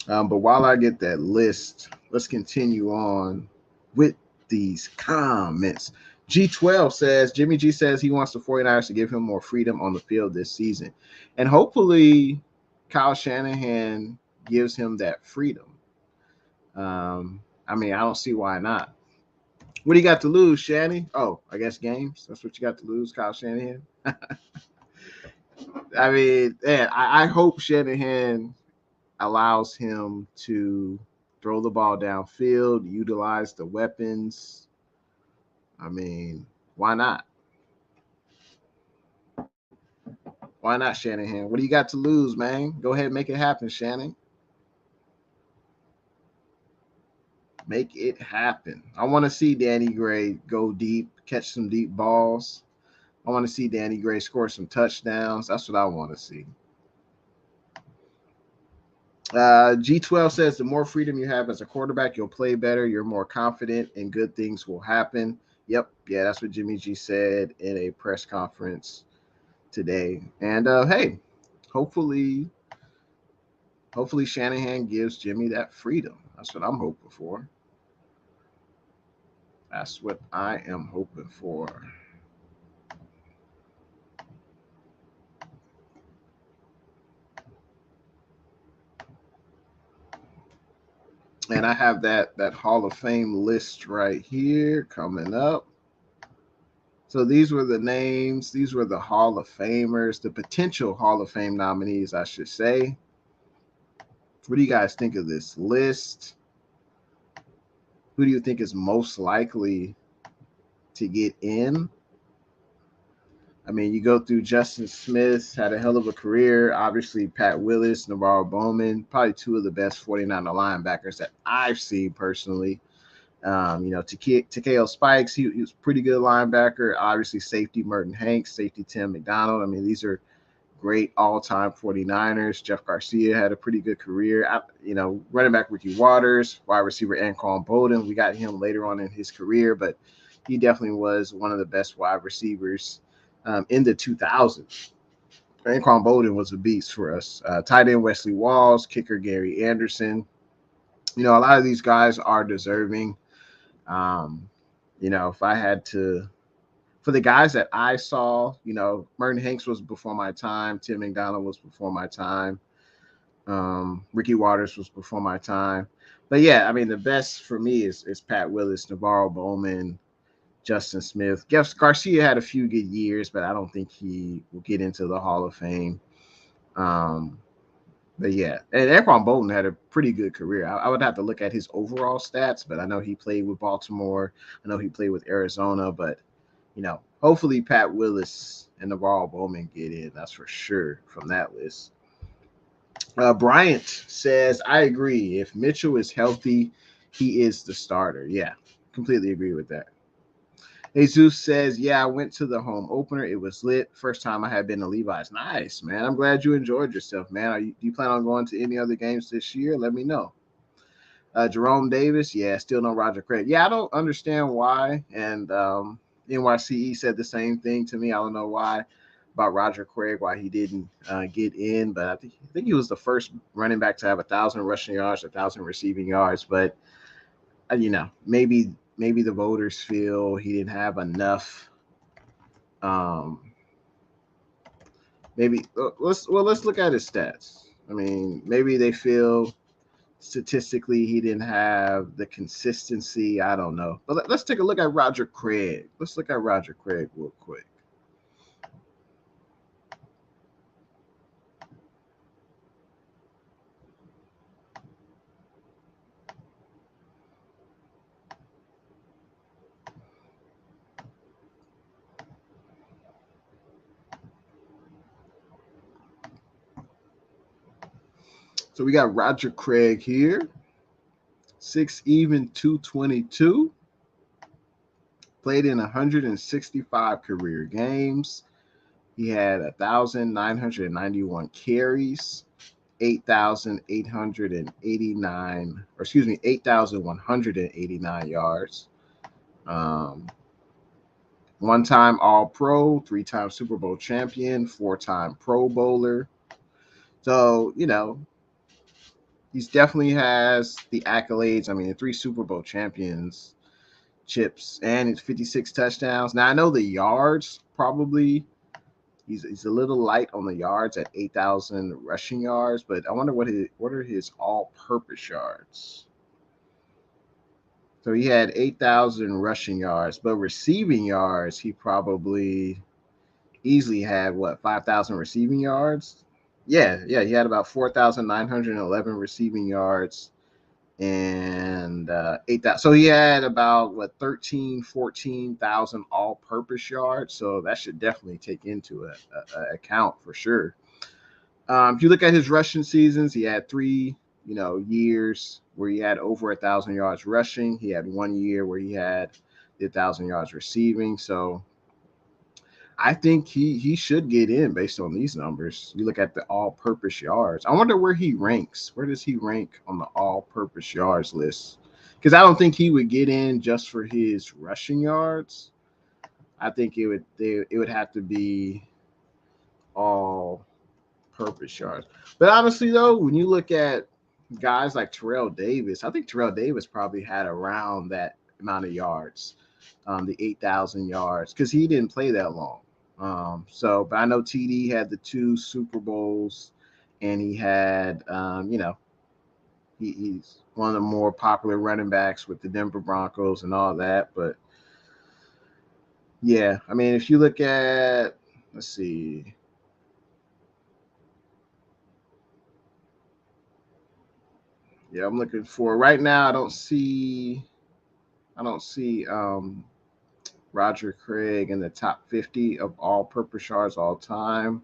But while I get that list, let's continue on with these comments. G12 says, Jimmy G says he wants the 49ers to give him more freedom on the field this season. And hopefully Kyle Shanahan gives him that freedom. I don't see why not. What do you got to lose, Shanny? Oh, I guess games. That's what you got to lose, Kyle Shanahan. I hope Shanahan allows him to throw the ball downfield, utilize the weapons. Why not? Why not, Shanahan? What do you got to lose, man? Go ahead and make it happen, Shannon. Make it happen. I want to see Danny Gray go deep, catch some deep balls. I want to see Danny Gray score some touchdowns. That's what I want to see. G12 says the more freedom you have as a quarterback, you'll play better. You're more confident and good things will happen. Yep. Yeah, that's what Jimmy G said in a press conference today. And hey, hopefully Shanahan gives Jimmy that freedom. That's what I'm hoping for. That's what I am hoping for. And I have that Hall of Fame list right here coming up. So these were the names. These were the Hall of Famers, the potential Hall of Fame nominees, I should say. What do you guys think of this list? Who do you think is most likely to get in? I mean, you go through Justin Smith, had a hell of a career. Obviously, Pat Willis, Navarro Bowman, probably two of the best 49er linebackers that I've seen personally. Takeo Spikes, he was pretty good linebacker. Obviously, safety Merton Hanks, safety Tim McDonald. I mean, these are great all-time 49ers. Jeff Garcia had a pretty good career. Running back Ricky Waters, wide receiver Anquan Bolden. We got him later on in his career, but he definitely was one of the best wide receivers in the 2000s. Anquan Bolden was a beast for us. Tight end Wesley Walls, kicker Gary Anderson. A lot of these guys are deserving. If I had to, for the guys that I saw, Merton Hanks was before my time. Tim McDonald was before my time. Ricky Waters was before my time. But yeah, I mean, the best for me is Pat Willis, Navarro Bowman, Justin Smith. Jeff Garcia had a few good years, but I don't think he will get into the Hall of Fame. But yeah, and Anquan Bolden had a pretty good career. I would have to look at his overall stats, but I know he played with Baltimore. I know he played with Arizona, but hopefully Pat Willis and Navarro Bowman get in. That's for sure from that list. Bryant says, I agree. If Mitchell is healthy, he is the starter. Yeah, completely agree with that. Jesus says, yeah, I went to the home opener. It was lit. First time I had been to Levi's. Nice, man. I'm glad you enjoyed yourself, man. Do you plan on going to any other games this year? Let me know. Jerome Davis, yeah, still no Roger Craig. Yeah, I don't understand why. And NYCE said the same thing to me. I don't know why about Roger Craig, why he didn't get in. But I think he was the first running back to have 1,000 rushing yards, 1,000 receiving yards. But maybe the voters feel he didn't have enough. Let's look at his stats. I mean, maybe they feel statistically he didn't have the consistency. I don't know. But let's take a look at Roger Craig. Let's look at Roger Craig real quick. So we got Roger Craig here. 6 even 222. Played in 165 career games. He had 1,991 carries, 8,189 yards. One-time All-Pro, 3-time Super Bowl champion, 4-time Pro Bowler. So, he's definitely has the accolades. I mean, 3 Super Bowl champions, chips, and his 56 touchdowns. Now, I know the yards probably he's a little light on the yards at 8,000 rushing yards, but I wonder what are his all-purpose yards. So he had 8,000 rushing yards, but receiving yards, he probably easily had 5,000 receiving yards. Yeah, he had about 4,911 receiving yards and 8,000. So he had about 14,000 all-purpose yards. So that should definitely take into account for sure. If you look at his rushing seasons, he had 3 years where he had over 1,000 yards rushing. He had 1 year where he had 1,000 yards receiving. So I think he should get in based on these numbers. You look at the all-purpose yards. I wonder where he ranks. Where does he rank on the all-purpose yards list? Because I don't think he would get in just for his rushing yards. I think it would have to be all-purpose yards. But honestly, though, when you look at guys like Terrell Davis, I think Terrell Davis probably had around that amount of yards, the 8,000 yards, because he didn't play that long. But I know TD had the 2 Super Bowls, and he had, he's one of the more popular running backs with the Denver Broncos and all that. But yeah, I mean, if you look at, let's see. Yeah, I'm looking for right now. I don't see Roger Craig in the top 50 of all-purpose yards all time.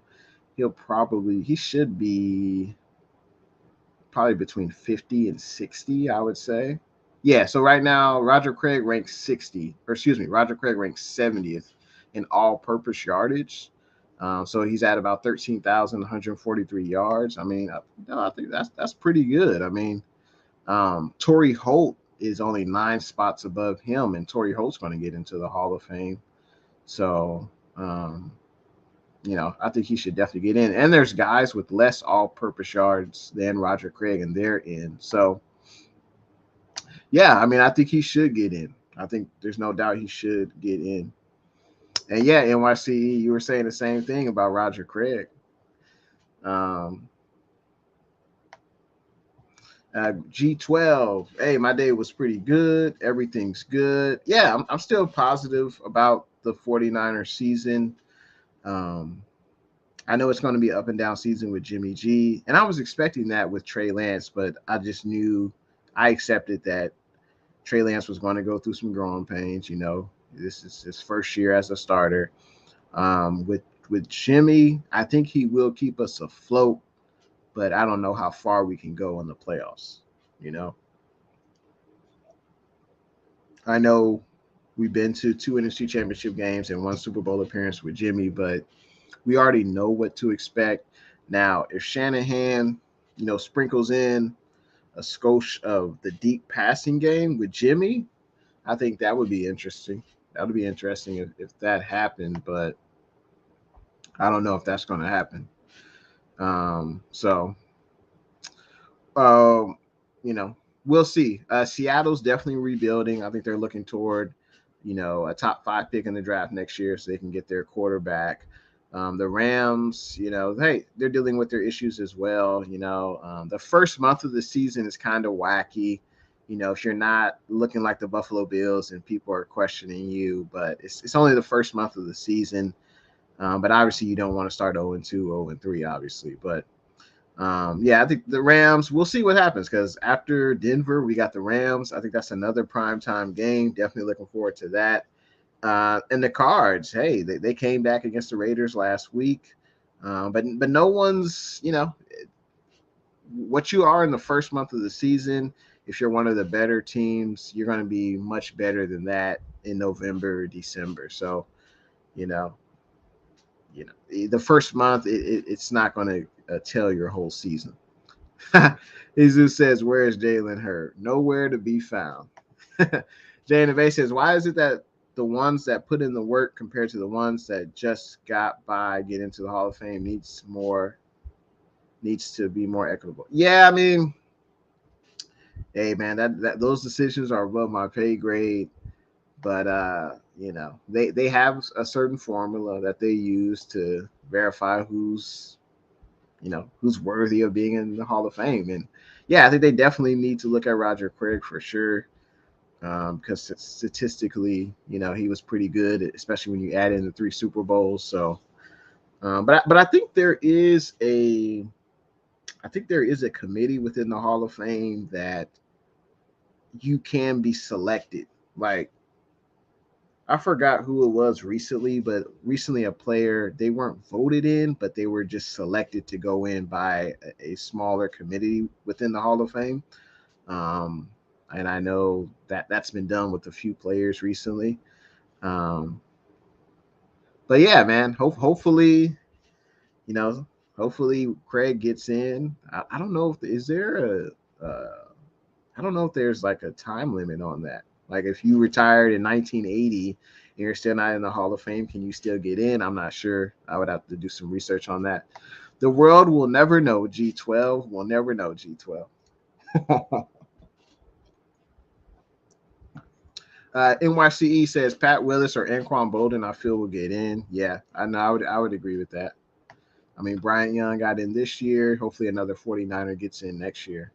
He should be probably between 50 and 60, I would say. Yeah, so right now Roger Craig ranks 60, or excuse me, Roger Craig ranks 70th in all-purpose yardage. So he's at about 13,143 yards. I mean, I think that's pretty good. I mean, Torrey Holt is only 9 spots above him, and Torrey Holt's going to get into the Hall of Fame. So, I think he should definitely get in. And there's guys with less all-purpose yards than Roger Craig, and they're in. So, yeah, I mean, I think he should get in. I think there's no doubt he should get in. And yeah, NYC, you were saying the same thing about Roger Craig. Um, G12. Hey, my day was pretty good. Everything's good. Yeah, I'm still positive about the 49ers season. Um, I know it's going to be up and down season with Jimmy G, and I was expecting that with Trey Lance, but I accepted that Trey Lance was going to go through some growing pains. This is his first year as a starter. With Jimmy, I think he will keep us afloat, but I don't know how far we can go in the playoffs. You know, I know we've been to 2 NFC championship games and 1 Super Bowl appearance with Jimmy, but we already know what to expect. Now, if Shanahan, sprinkles in a skosh of the deep passing game with Jimmy, I think that would be interesting. That would be interesting if that happened, but I don't know if that's going to happen. So, um, you know, we'll see. Seattle's definitely rebuilding. I think they're looking toward, a top 5 pick in the draft next year so they can get their quarterback. The Rams, hey, they're dealing with their issues as well. The first month of the season is kind of wacky. If you're not looking like the Buffalo Bills and people are questioning you, but it's only the first month of the season. But obviously, you don't want to start 0-2, 0-3, obviously. But yeah, I think the Rams, we'll see what happens because after Denver, we got the Rams. I think that's another primetime game. Definitely looking forward to that. And the Cards, hey, they came back against the Raiders last week. But no one's, what you are in the first month of the season. If you're one of the better teams, you're going to be much better than that in November, December. So, you know, the first month, it's not going to tell your whole season. Jesus says, "Where is Jalen Hurd? Nowhere to be found." Jay in the Bay says, "Why is it that the ones that put in the work compared to the ones that just got by get into the Hall of Fame needs to be more equitable?" Yeah, I mean, hey man, that those decisions are above my pay grade. But they have a certain formula that they use to verify who's worthy of being in the Hall of Fame. And yeah, I think they definitely need to look at Roger Craig for sure. Because statistically, he was pretty good, especially when you add in the 3 Super Bowls. So, but I think there is a committee within the Hall of Fame that you can be selected. Like, I forgot who it was recently, but recently a player, they weren't voted in, but they were just selected to go in by a smaller committee within the Hall of Fame. Um, and I know that that's been done with a few players recently. Um, But yeah, man, hopefully, you know, hopefully Craig gets in. I don't know if is there a I don't know if there's like a time limit on that. Like if you retired in 1980 and you're still not in the Hall of Fame, can you still get in? I'm not sure. I would have to do some research on that. The world will never know. G12 will never know. G12. NYCE says Pat Willis or Anquan Bolden, I feel will get in. Yeah, I know. I would agree with that. I mean, Bryant Young got in this year. Hopefully, another 49er gets in next year.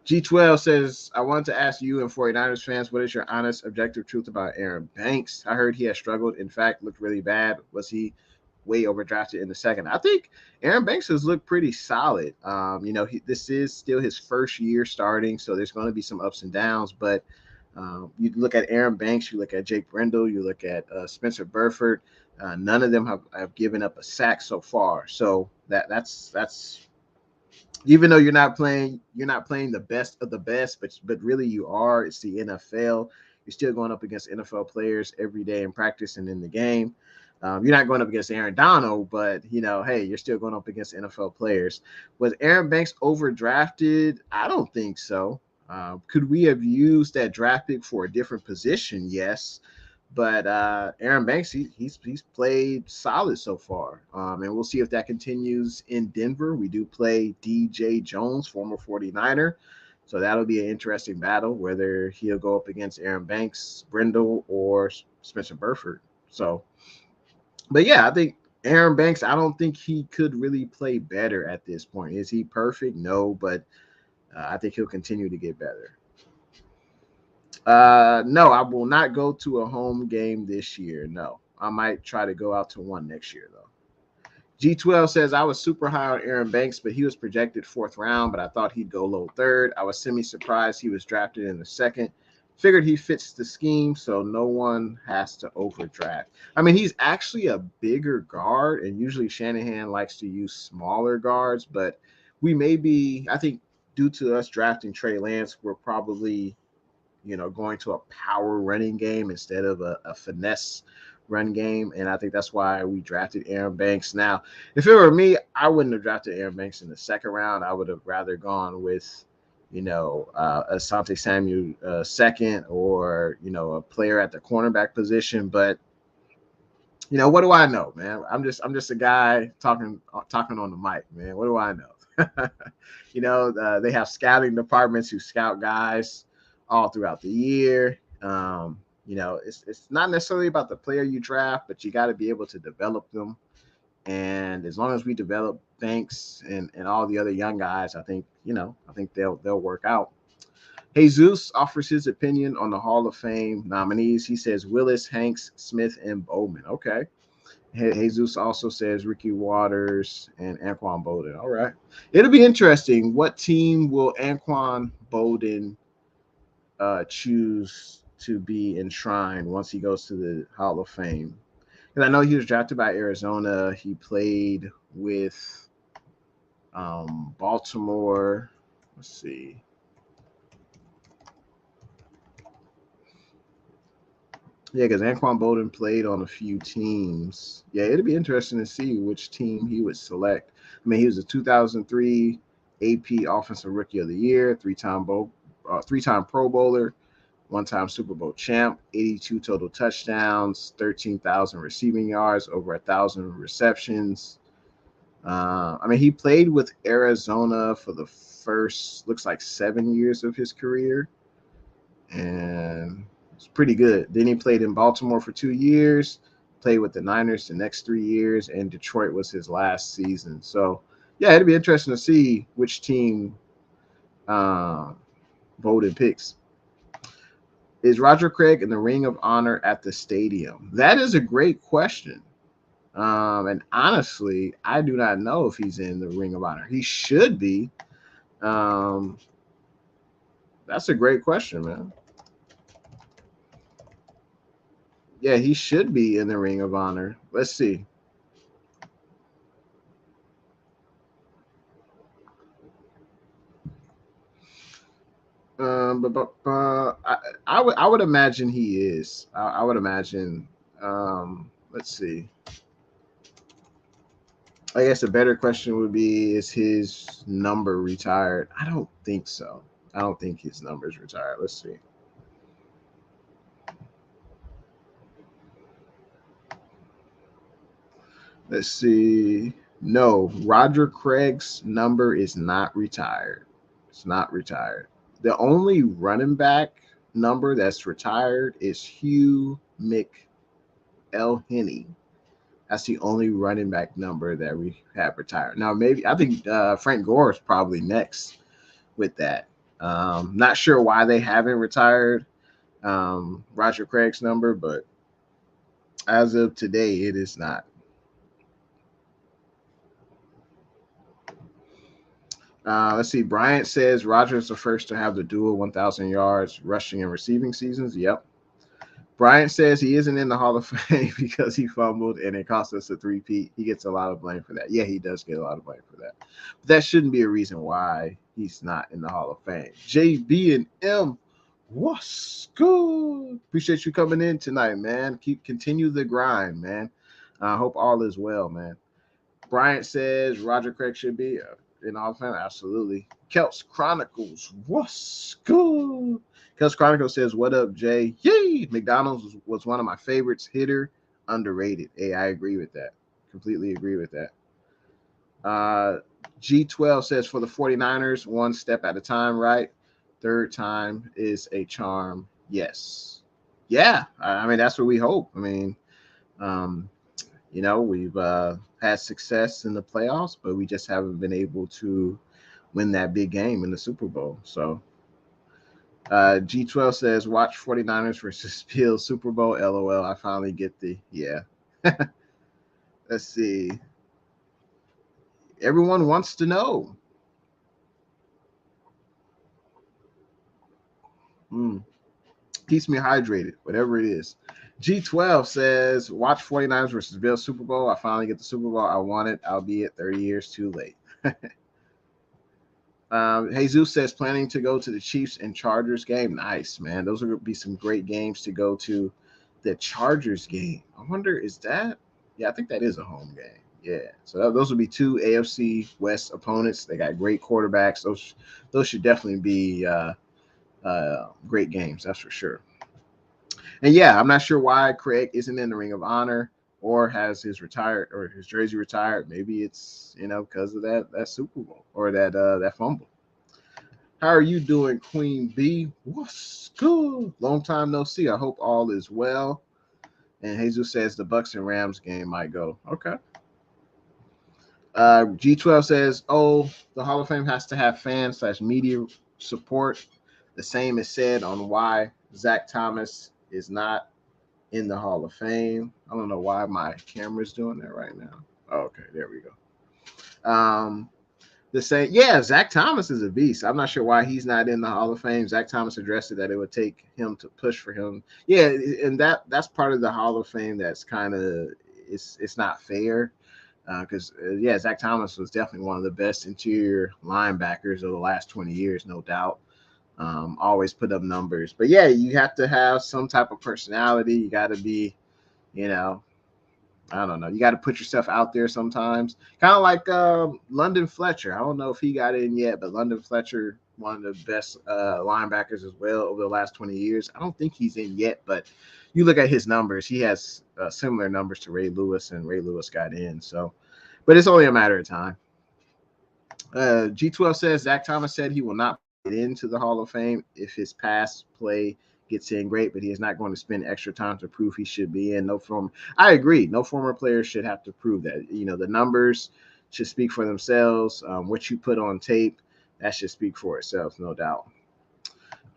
G12 says, I wanted to ask you and 49ers fans, what is your honest, objective truth about Aaron Banks? I heard he has struggled. In fact, looked really bad. Was he way overdrafted in the second? I think Aaron Banks has looked pretty solid. This is still his first year starting, so there's going to be some ups and downs. But you look at Aaron Banks, you look at Jake Brendel, you look at Spencer Burford. None of them have given up a sack so far. So that's even though you're not playing the best of the best, but really you are. It's the NFL. You're still going up against NFL players every day in practice and in the game. You're not going up against Aaron Donald, but hey, you're still going up against NFL players. Was Aaron Banks overdrafted? I don't think so. Could we have used that draft pick for a different position? Yes. But Aaron Banks, he's played solid so far, and we'll see if that continues in Denver. We do play DJ Jones, former 49er, so that'll be an interesting battle, whether he'll go up against Aaron Banks, Brendel, or Spencer Burford. So, but yeah, I think Aaron Banks, I don't think he could really play better at this point. Is he perfect? No, but I think he'll continue to get better. No, I will not go to a home game this year. No, I might try to go out to one next year though. G12 says I was super high on Aaron Banks, but he was projected fourth round, but I thought he'd go low third. I was semi-surprised he was drafted in the second. Figured he fits the scheme, so no one has to overdraft. I mean, he's actually a bigger guard, and usually Shanahan likes to use smaller guards, but I think due to us drafting Trey Lance, we're probably going to a power running game instead of a finesse run game. And I think that's why we drafted Aaron Banks. Now, if it were me, I wouldn't have drafted Aaron Banks in the second round. I would have rather gone with, Asante Samuel second, or, a player at the cornerback position. But, what do I know, man? I'm just a guy talking on the mic, man. What do I know? They have scouting departments who scout guys all throughout the year. It's not necessarily about the player you draft, but you got to be able to develop them. And as long as we develop Banks and all the other young guys, I think they'll work out. Jesus offers his opinion on the Hall of Fame nominees. He says Willis, Hanks, Smith, and Bowman. Okay. Jesus also says Ricky Waters and Anquan Bolden. All right. It'll be interesting. What team will Anquan Bolden choose to be enshrined once he goes to the Hall of Fame? Because I know he was drafted by Arizona. He played with Baltimore. Let's see. Yeah, because Anquan Bolden played on a few teams. Yeah, it'd be interesting to see which team he would select. I mean, he was a 2003 AP Offensive Rookie of the Year, three-time Pro Bowler, one-time Super Bowl champ, 82 total touchdowns, 13,000 receiving yards, over 1,000 receptions. He played with Arizona for the first, looks like 7 years of his career, and it's pretty good. Then he played in Baltimore for 2 years, played with the Niners the next 3 years, and Detroit was his last season. So, yeah, it'd be interesting to see which team Bolden picks. Is Roger Craig in the Ring of Honor at the stadium? That is a great question. And honestly, I do not know if he's in the Ring of Honor. He should be. That's a great question, man. Yeah, he should be in the Ring of Honor. Let's see. I would imagine he is. I would imagine. let's see. I guess a better question would be, is his number retired? I don't think so. I don't think his number is retired. Let's see. Let's see. No, Roger Craig's number is not retired. It's not retired. The only running back number that's retired is Hugh McElhenney. That's the only running back number that we have retired. Now, maybe I think Frank Gore is probably next with that. Not sure why they haven't retired Roger Craig's number, but as of today, it is not. Let's see. Bryant says Rodgers the first to have the dual 1,000 yards rushing and receiving seasons. Yep. Bryant says he isn't in the Hall of Fame because he fumbled and it cost us a three-peat. He gets a lot of blame for that. Yeah, he does get a lot of blame for that. But that shouldn't be a reason why he's not in the Hall of Fame. JB and M, what's good? Appreciate you coming in tonight, man. Continue the grind, man. I hope all is well, man. Bryant says Roger Craig should be in the Hall of Fame. Absolutely. Kelts Chronicles, what's good? Kelts Chronicles says, what up, Jay? Yay! McDonald's was one of my favorites. Hitter, underrated. Hey, I agree with that. Completely agree with that. G12 says, for the 49ers, one step at a time, right? Third time is a charm. Yes. Yeah. I mean, that's what we hope. I mean, you know, we've had success in the playoffs, but we just haven't been able to win that big game in the Super Bowl. So G12 says, watch 49ers versus Bills Super Bowl. LOL. I finally get the, yeah. Let's see. Everyone wants to know. Keeps me hydrated, whatever it is. G12 says, watch 49ers versus Bills Super Bowl. I finally get the Super Bowl I wanted, albeit 30 years too late. Jesus says, planning to go to the Chiefs and Chargers game. Nice, man. Those are going to be some great games to go to. The Chargers game. I wonder, is that? Yeah, I think that is a home game. Yeah. So those will be two AFC West opponents. They got great quarterbacks. Those should definitely be great games. That's for sure. And yeah, I'm not sure why Craig isn't in the Ring of Honor or has his jersey retired. Maybe it's, you know, because of that Super Bowl or that fumble. How are you doing, Queen B? What's good? Long time no see. I hope all is well. And Jesus says the Bucks and Rams game might go. Okay. G12 says, oh, the Hall of Fame has to have fans/media support. The same is said on why Zach Thomas is not in the Hall of Fame. I don't know why my camera's doing that right now. Oh, okay, there we go. The same, yeah, Zach Thomas is a beast. I'm not sure why he's not in the Hall of Fame. Zach Thomas addressed it that it would take him to push for him. Yeah, and that's part of the Hall of Fame that's kind of it's not fair. Because yeah, Zach Thomas was definitely one of the best interior linebackers of the last 20 years, no doubt. Always put up numbers, but yeah, you have to have some type of personality. You got to be, you know, I don't know. You got to put yourself out there sometimes. Kind of like London Fletcher. I don't know if he got in yet, but London Fletcher, one of the best linebackers as well over the last 20 years. I don't think he's in yet, but you look at his numbers. He has similar numbers to Ray Lewis, and Ray Lewis got in. So, but it's only a matter of time. G12 says Zach Thomas said he will not get into the Hall of Fame if his past play gets in great, but he is not going to spend extra time to prove he should be in. I agree. No former player should have to prove that. You know, the numbers should speak for themselves. What you put on tape, that should speak for itself, no doubt.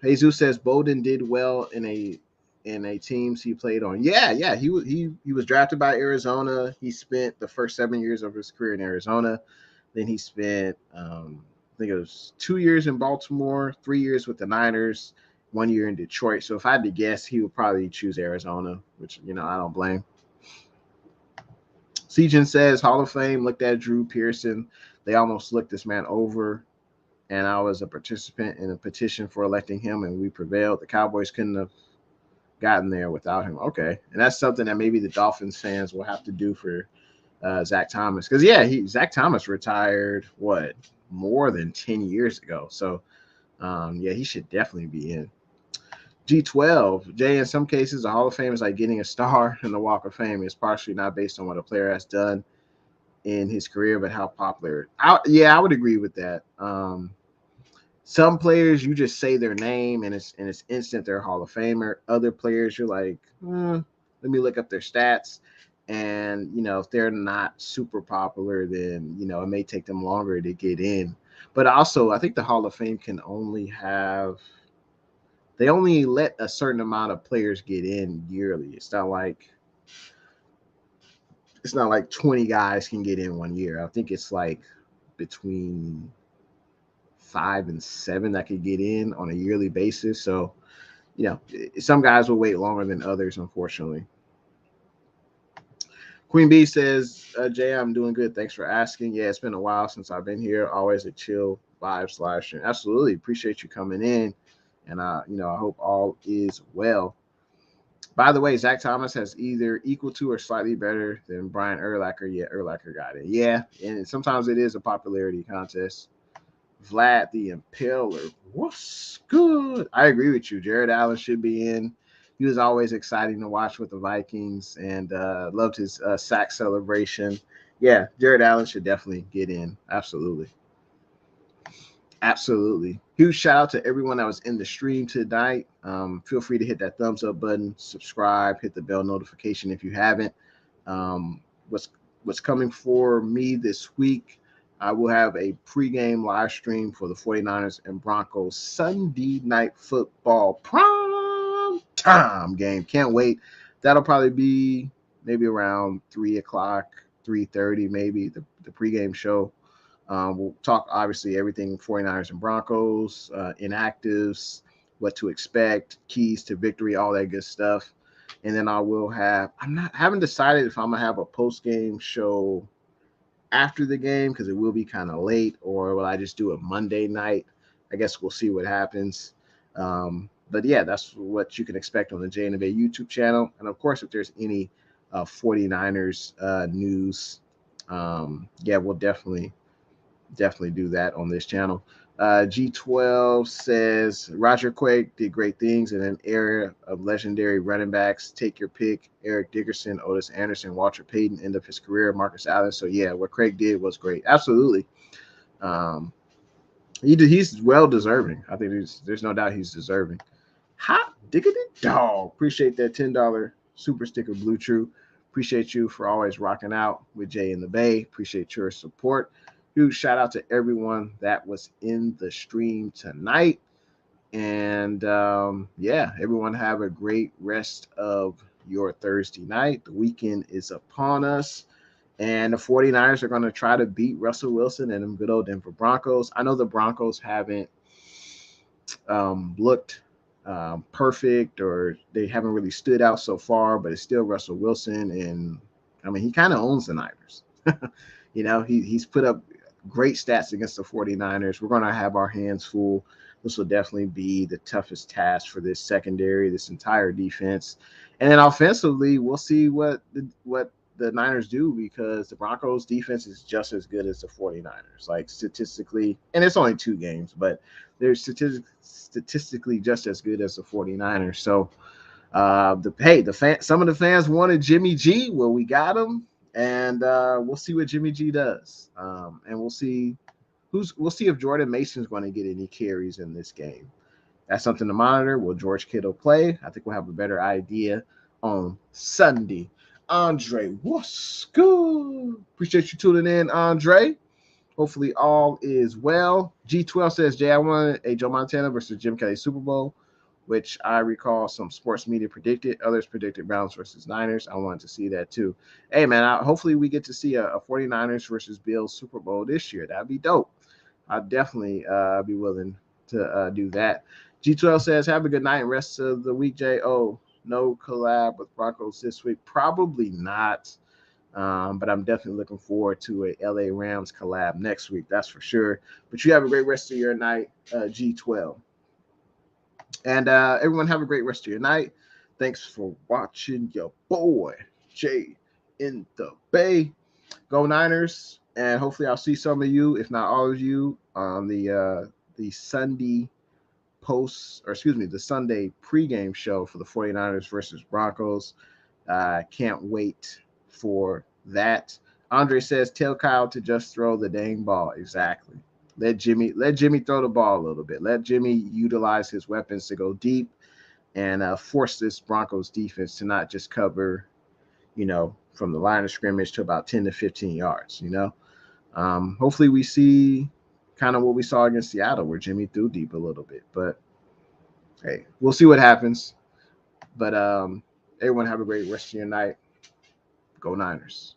Jesus says Bowden did well in a teams he played on. Yeah. He was drafted by Arizona. He spent the first 7 years of his career in Arizona. Then he spent I think it was 2 years in Baltimore, 3 years with the Niners, 1 year in Detroit. So if I had to guess, he would probably choose Arizona, which, you know, I don't blame. Sejan says Hall of Fame looked at Drew Pearson. They almost looked this man over, and I was a participant in a petition for electing him, and we prevailed. The Cowboys couldn't have gotten there without him. Okay, and that's something that maybe the Dolphins fans will have to do for Zach Thomas, because Zach Thomas retired more than 10 years ago. So he should definitely be in. G12, Jay, in some cases, the Hall of Fame is like getting a star in the Walk of Fame. It's partially not based on what a player has done in his career, but how popular. I would agree with that. Some players, you just say their name and it's instant they're a Hall of Famer. Other players, you're like, let me look up their stats. And, if they're not super popular, then, it may take them longer to get in. But also, I think the Hall of Fame can they only let a certain amount of players get in yearly. It's not like 20 guys can get in 1 year. I think it's like between 5 and 7 that could get in on a yearly basis. So, some guys will wait longer than others, unfortunately. Queen Bee says, Jay, I'm doing good. Thanks for asking. Yeah, it's been a while since I've been here. Always a chill vibe live stream. Absolutely. Appreciate you coming in. And, I hope all is well. By the way, Zach Thomas has either equal to or slightly better than Brian Urlacher. Yeah, Urlacher got it. Yeah, and sometimes it is a popularity contest. Vlad the Impaler. What's good? I agree with you. Jared Allen should be in. He was always exciting to watch with the Vikings, and loved his sack celebration. Yeah, Jared Allen should definitely get in. Absolutely. Absolutely. Huge shout out to everyone that was in the stream tonight. Feel free to hit that thumbs up button, subscribe, hit the bell notification if you haven't. What's coming for me this week, I will have a pregame live stream for the 49ers and Broncos Sunday night football prime time game. Can't wait. That'll probably be maybe around 3 o'clock, 3:30, maybe the pregame show. We'll talk, obviously, everything 49ers and Broncos, inactives, what to expect, keys to victory, all that good stuff. And then I haven't decided if I'm going to have a post-game show after the game, because it will be kind of late, or will I just do it Monday night? I guess we'll see what happens. But yeah, that's what you can expect on the Jay and Bay YouTube channel. And of course, if there's any 49ers news, we'll definitely do that on this channel. G12 says Roger Quake did great things in an era of legendary running backs. Take your pick: Eric Dickerson, Otis Anderson, Walter Payton, end of his career, Marcus Allen. So yeah, what Craig did was great. Absolutely. He's well deserving. I think there's no doubt he's deserving. Hot diggity dog. Appreciate that $10 super sticker, Blue True. Appreciate you for always rocking out with Jay in the Bay. Appreciate your support. Huge shout out to everyone that was in the stream tonight. And everyone have a great rest of your Thursday night. The weekend is upon us. And the 49ers are going to try to beat Russell Wilson and them good old Denver Broncos. I know the Broncos haven't looked perfect, or they haven't really stood out so far, but it's still Russell Wilson. And, I mean, he kind of owns the Niners. He's put up great stats against the 49ers. We're going to have our hands full. This will definitely be the toughest task for this secondary, this entire defense. And then offensively, we'll see what the Niners do, because the Broncos defense is just as good as the 49ers, like statistically, and it's only 2 games, but they're statistically just as good as the 49ers. So some of the fans wanted Jimmy G. Well, we got him. And we'll see what Jimmy G does. And we'll see if Jordan Mason's going to get any carries in this game. That's something to monitor. Will George Kittle play? I think we'll have a better idea on Sunday. Andre, what's good? Appreciate you tuning in, Andre. Hopefully all is well. G12 says, Jay, I wanted a Joe Montana versus Jim Kelly Super Bowl, which I recall some sports media predicted. Others predicted Browns versus Niners. I wanted to see that too. Hey, man, hopefully we get to see a 49ers versus Bills Super Bowl this year. That'd be dope. I'd definitely be willing to do that. G12 says, have a good night and rest of the week, Jay. Oh, no collab with Broncos this week. Probably not. But I'm definitely looking forward to a LA Rams collab next week. That's for sure. But you have a great rest of your night, G12. And everyone have a great rest of your night. Thanks for watching your boy Jay in the Bay. Go Niners, and hopefully I'll see some of you, if not all of you, on the Sunday the Sunday pregame show for the 49ers versus Broncos. Can't wait for that. Andre says, tell Kyle to just throw the dang ball. Exactly. Let Jimmy throw the ball a little bit. Let Jimmy utilize his weapons to go deep and force this Broncos defense to not just cover, from the line of scrimmage to about 10 to 15 yards, Hopefully we see kind of what we saw against Seattle where Jimmy threw deep a little bit. But, hey, we'll see what happens. But everyone have a great rest of your night. Go Niners.